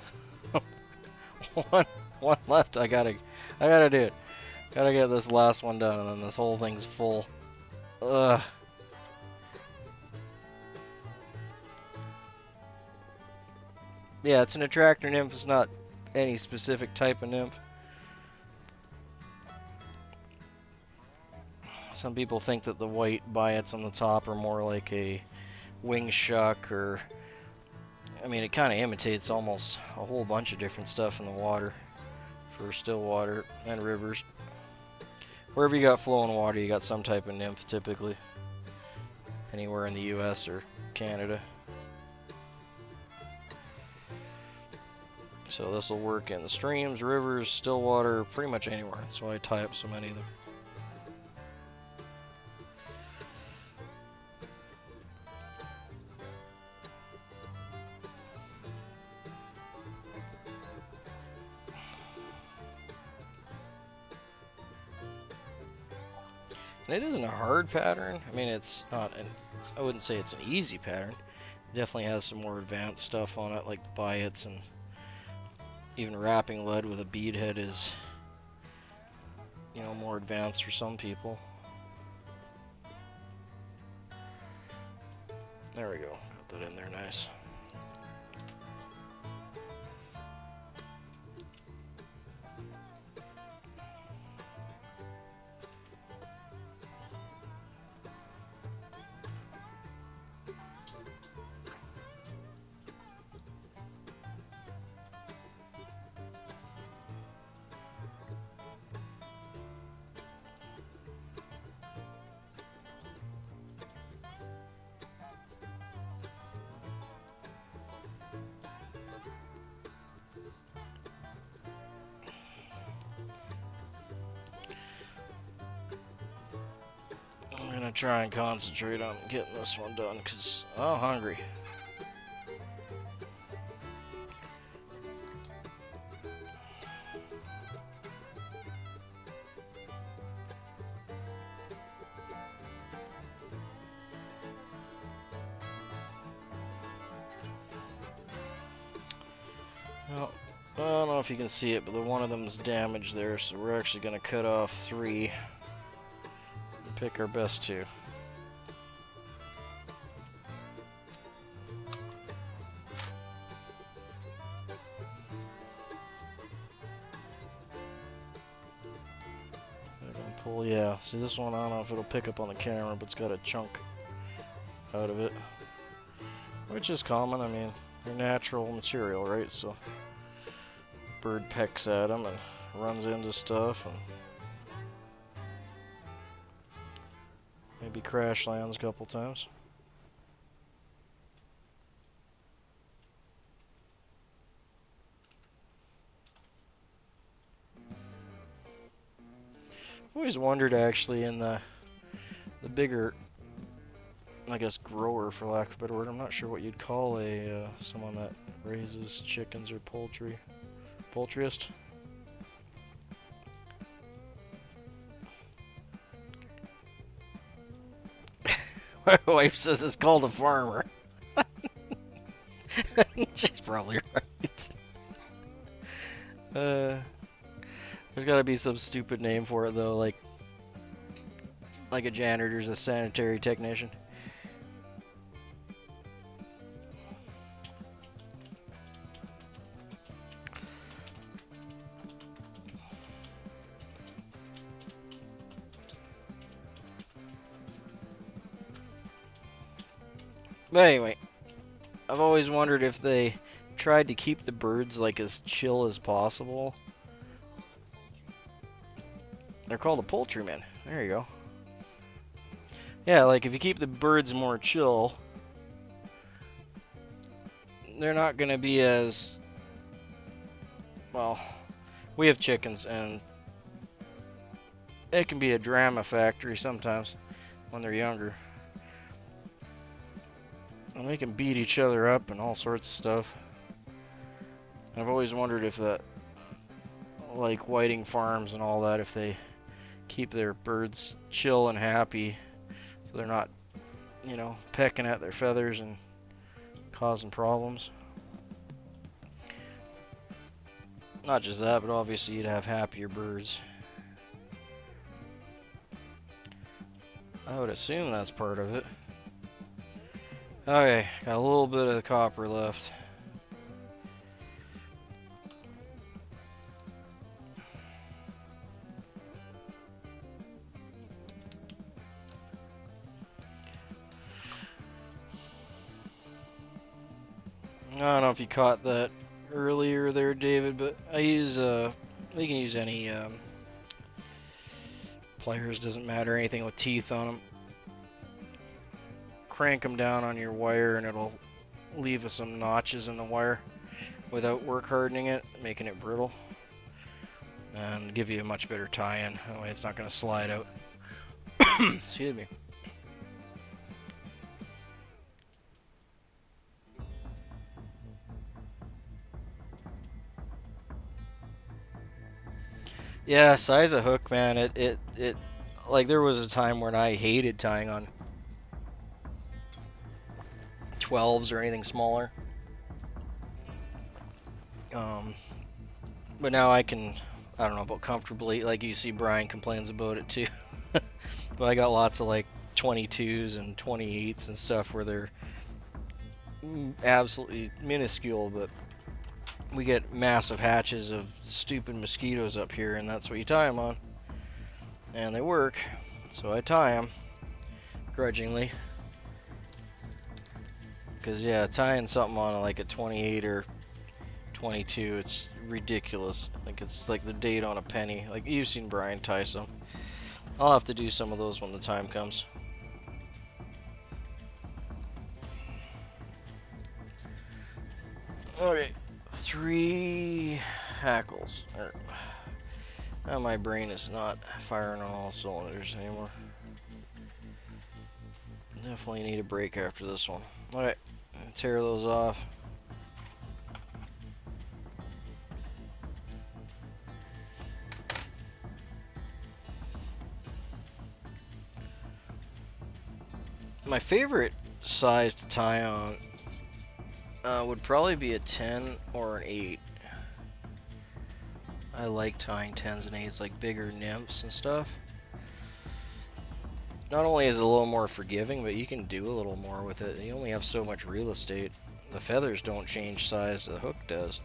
one left. I gotta do it. Gotta get this last one done, and then this whole thing's full. Ugh. Yeah, it's an attractor nymph. It's not any specific type of nymph. Some people think that the white biots on the top are more like a wing shuck, or I mean, it kind of imitates almost a whole bunch of different stuff in the water for still water and rivers. Wherever you got flowing water, you got some type of nymph typically. Anywhere in the US or Canada. So this will work in the streams, rivers, still water, pretty much anywhere. That's why I tie up so many of them. And it isn't a hard pattern. I mean, it's not I wouldn't say it's an easy pattern. It definitely has some more advanced stuff on it, like the biots, and even wrapping lead with a bead head is, you know, more advanced for some people. There we go. Got that in there nice. I'm gonna try and concentrate on getting this one done because I'm hungry. Well, I don't know if you can see it, but one of them is damaged there, so we're actually going to cut off 3 and pick our best 2. Pull, yeah. See, this one, I don't know if it'll pick up on the camera, but it's got a chunk out of it, which is common. I mean, they're natural material, right? So bird pecks at them and runs into stuff and maybe crash lands a couple times. I've always wondered, actually, in the bigger, I guess, grower, for lack of a better word. I'm not sure what you'd call a someone that raises chickens or poultryist. My wife says it's called a farmer. She's probably right. There's got to be some stupid name for it, though, like a janitor's a sanitary technician. But anyway, I've always wondered if they tried to keep the birds like as chill as possible. They're called a poultryman. There you go. Yeah, like if you keep the birds more chill, they're not going to be as... Well, we have chickens, and it can be a drama factory sometimes when they're younger. And they can beat each other up and all sorts of stuff. And I've always wondered if that, like whiting farms and all that, if they keep their birds chill and happy so they're not, you know, pecking at their feathers and causing problems. Not just that, but obviously you'd have happier birds. I would assume that's part of it. Okay, got a little bit of the copper left. I don't know if you caught that earlier there, David, but I use, you can use any pliers, doesn't matter, anything with teeth on them. Crank them down on your wire and it'll leave some notches in the wire without work hardening it, making it brittle, and give you a much better tie-in. That way it's not going to slide out. Excuse me. Yeah, size of hook, man, it like there was a time when I hated tying on 12s or anything smaller. But now I can, I don't know about comfortably, like you see Brian complains about it too. But I got lots of like 22s and 28s and stuff where they're absolutely minuscule, but we get massive hatches of stupid mosquitoes up here, and that's what you tie them on. And they work, so I tie them grudgingly. Because, yeah, tying something on like a 28 or 22, it's ridiculous. Like, it's like the date on a penny. Like, you've seen Brian tie some. I'll have to do some of those when the time comes. Okay, 3 hackles. Now my brain is not firing on all cylinders anymore. Definitely need a break after this one. Alright, tear those off. My favorite size to tie on would probably be a 10 or an 8. I like tying 10s and 8s, like bigger nymphs and stuff. Not only is it a little more forgiving, but you can do a little more with it. You only have so much real estate. The feathers don't change size, the hook does.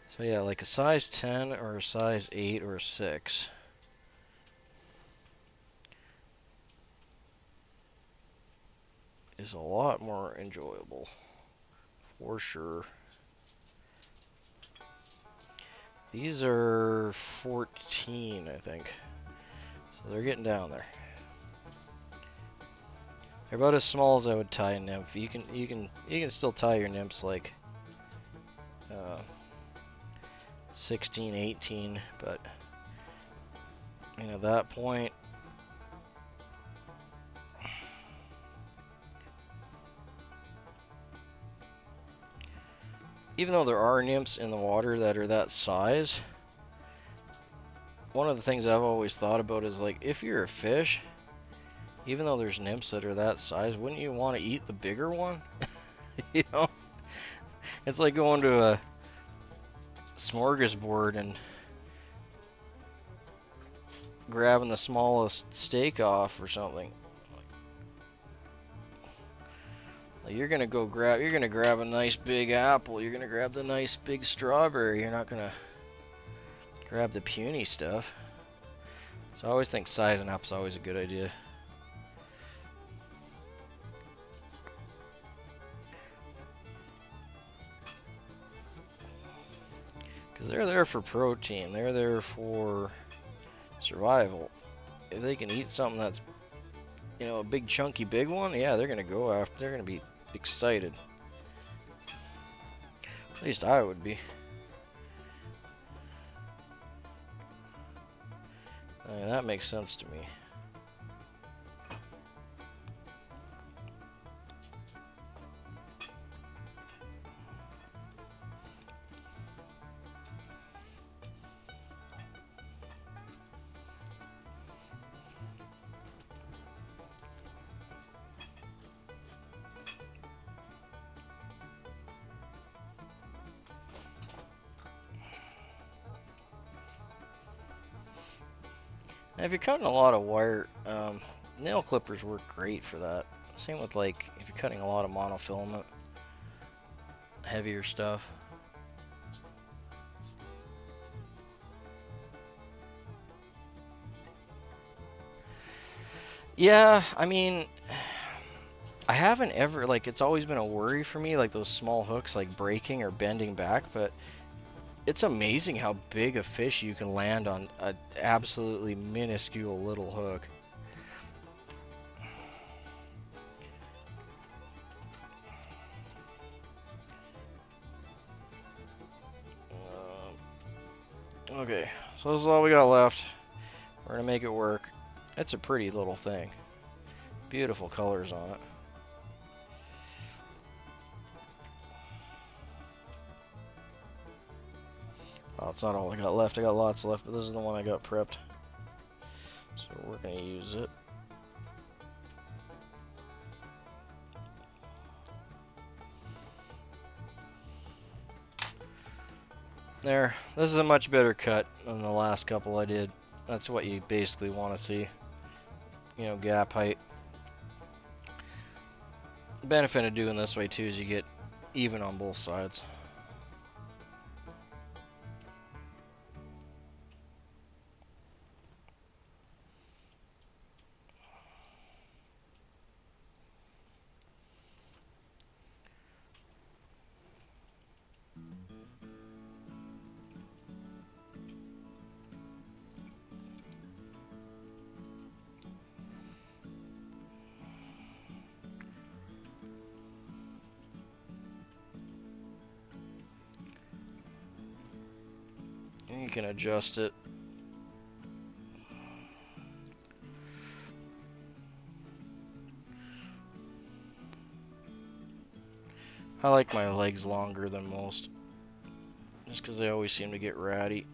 So yeah, like a size 10 or a size 8 or a 6. Is a lot more enjoyable, for sure. These are 14, I think. So they're getting down there. They're about as small as I would tie a nymph. You can still tie your nymphs like 16, 18, but you know, at that point, even though there are nymphs in the water that are that size, one of the things I've always thought about is, like, if you're a fish, even though there's nymphs that are that size, wouldn't you want to eat the bigger one? You know? It's like going to a smorgasbord and grabbing the smallest steak off or something. Like, you're gonna grab a nice big apple, you're gonna grab the nice big strawberry, you're not gonna grab the puny stuff. So I always think sizing up is always a good idea. Because they're there for protein, they're there for survival. If they can eat something that's, you know, a big chunky big one, yeah, they're gonna go after, they're gonna be excited. At least I would be. I mean, that makes sense to me. And if you're cutting a lot of wire, nail clippers work great for that. Same with, like, if you're cutting a lot of monofilament, heavier stuff. Yeah, I mean, I haven't ever, like, it's always been a worry for me, like those small hooks, like breaking or bending back, but it's amazing how big a fish you can land on an absolutely minuscule little hook. Okay, so this is all we got left. We're gonna make it work. It's a pretty little thing. Beautiful colors on it. Oh, it's not all I got left. I got lots left, but this is the one I got prepped. So we're gonna use it. There. This is a much better cut than the last couple I did. That's what you basically want to see. You know, gap height. The benefit of doing this way too is you get even on both sides. You can adjust it. I like my legs longer than most, just because they always seem to get ratty.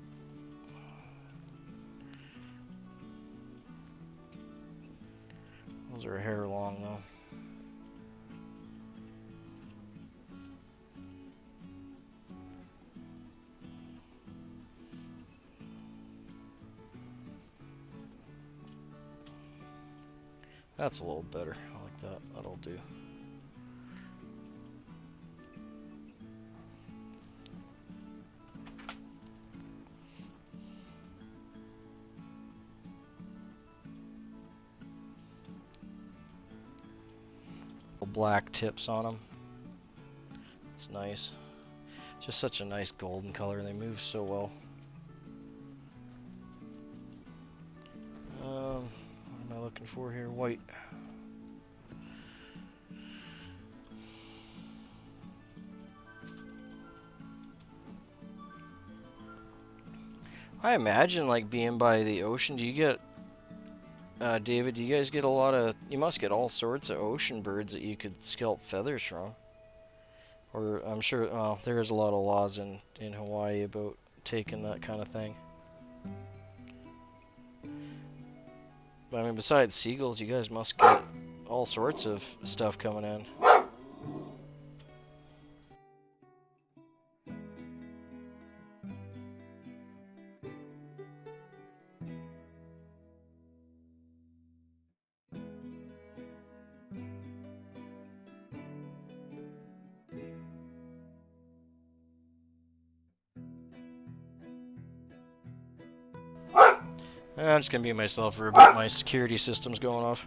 Those are a hair long though. That's a little better. I like that. That'll do. Black tips on them. It's nice. Just such a nice golden color, and they move so well. What am I looking for here? White. I imagine, like, being by the ocean, do you get, David, do you guys get a lot of, you must get all sorts of ocean birds that you could scalp feathers from. Or, I'm sure, well, there's a lot of laws in Hawaii about taking that kind of thing. But, I mean, besides seagulls, you guys must get all sorts of stuff coming in. I'm just gonna be myself for a bit. My security system's going off.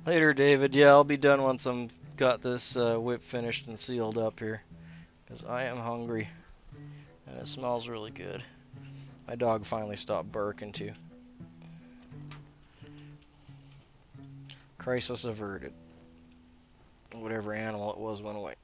Later, David. Yeah, I'll be done once I'm got this whip finished and sealed up here, because I am hungry, and it smells really good. My dog finally stopped barking too. Crisis averted. Whatever animal it was went away.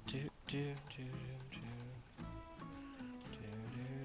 Do, do, do, do, do. Do, do,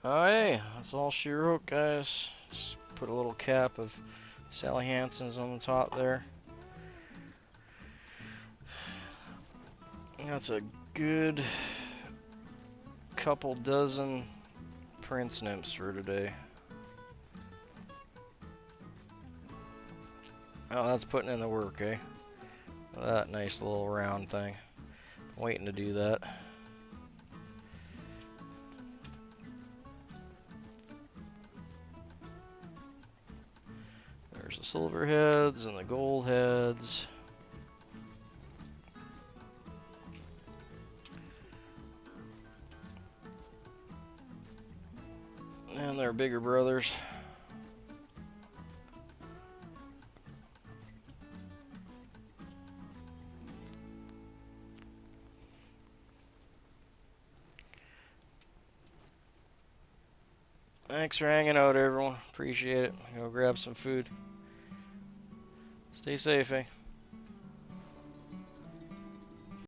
Oh, hey, that's all she wrote, guys. Just put a little cap of Sally Hansen's on the top there. That's a good couple dozen Prince Nymphs for today. Oh, that's putting in the work, eh? That nice little round thing. Waiting to do that. There's the silver heads and the gold heads. And their bigger brothers. Thanks for hanging out, everyone. Appreciate it. Go grab some food. Stay safe, eh?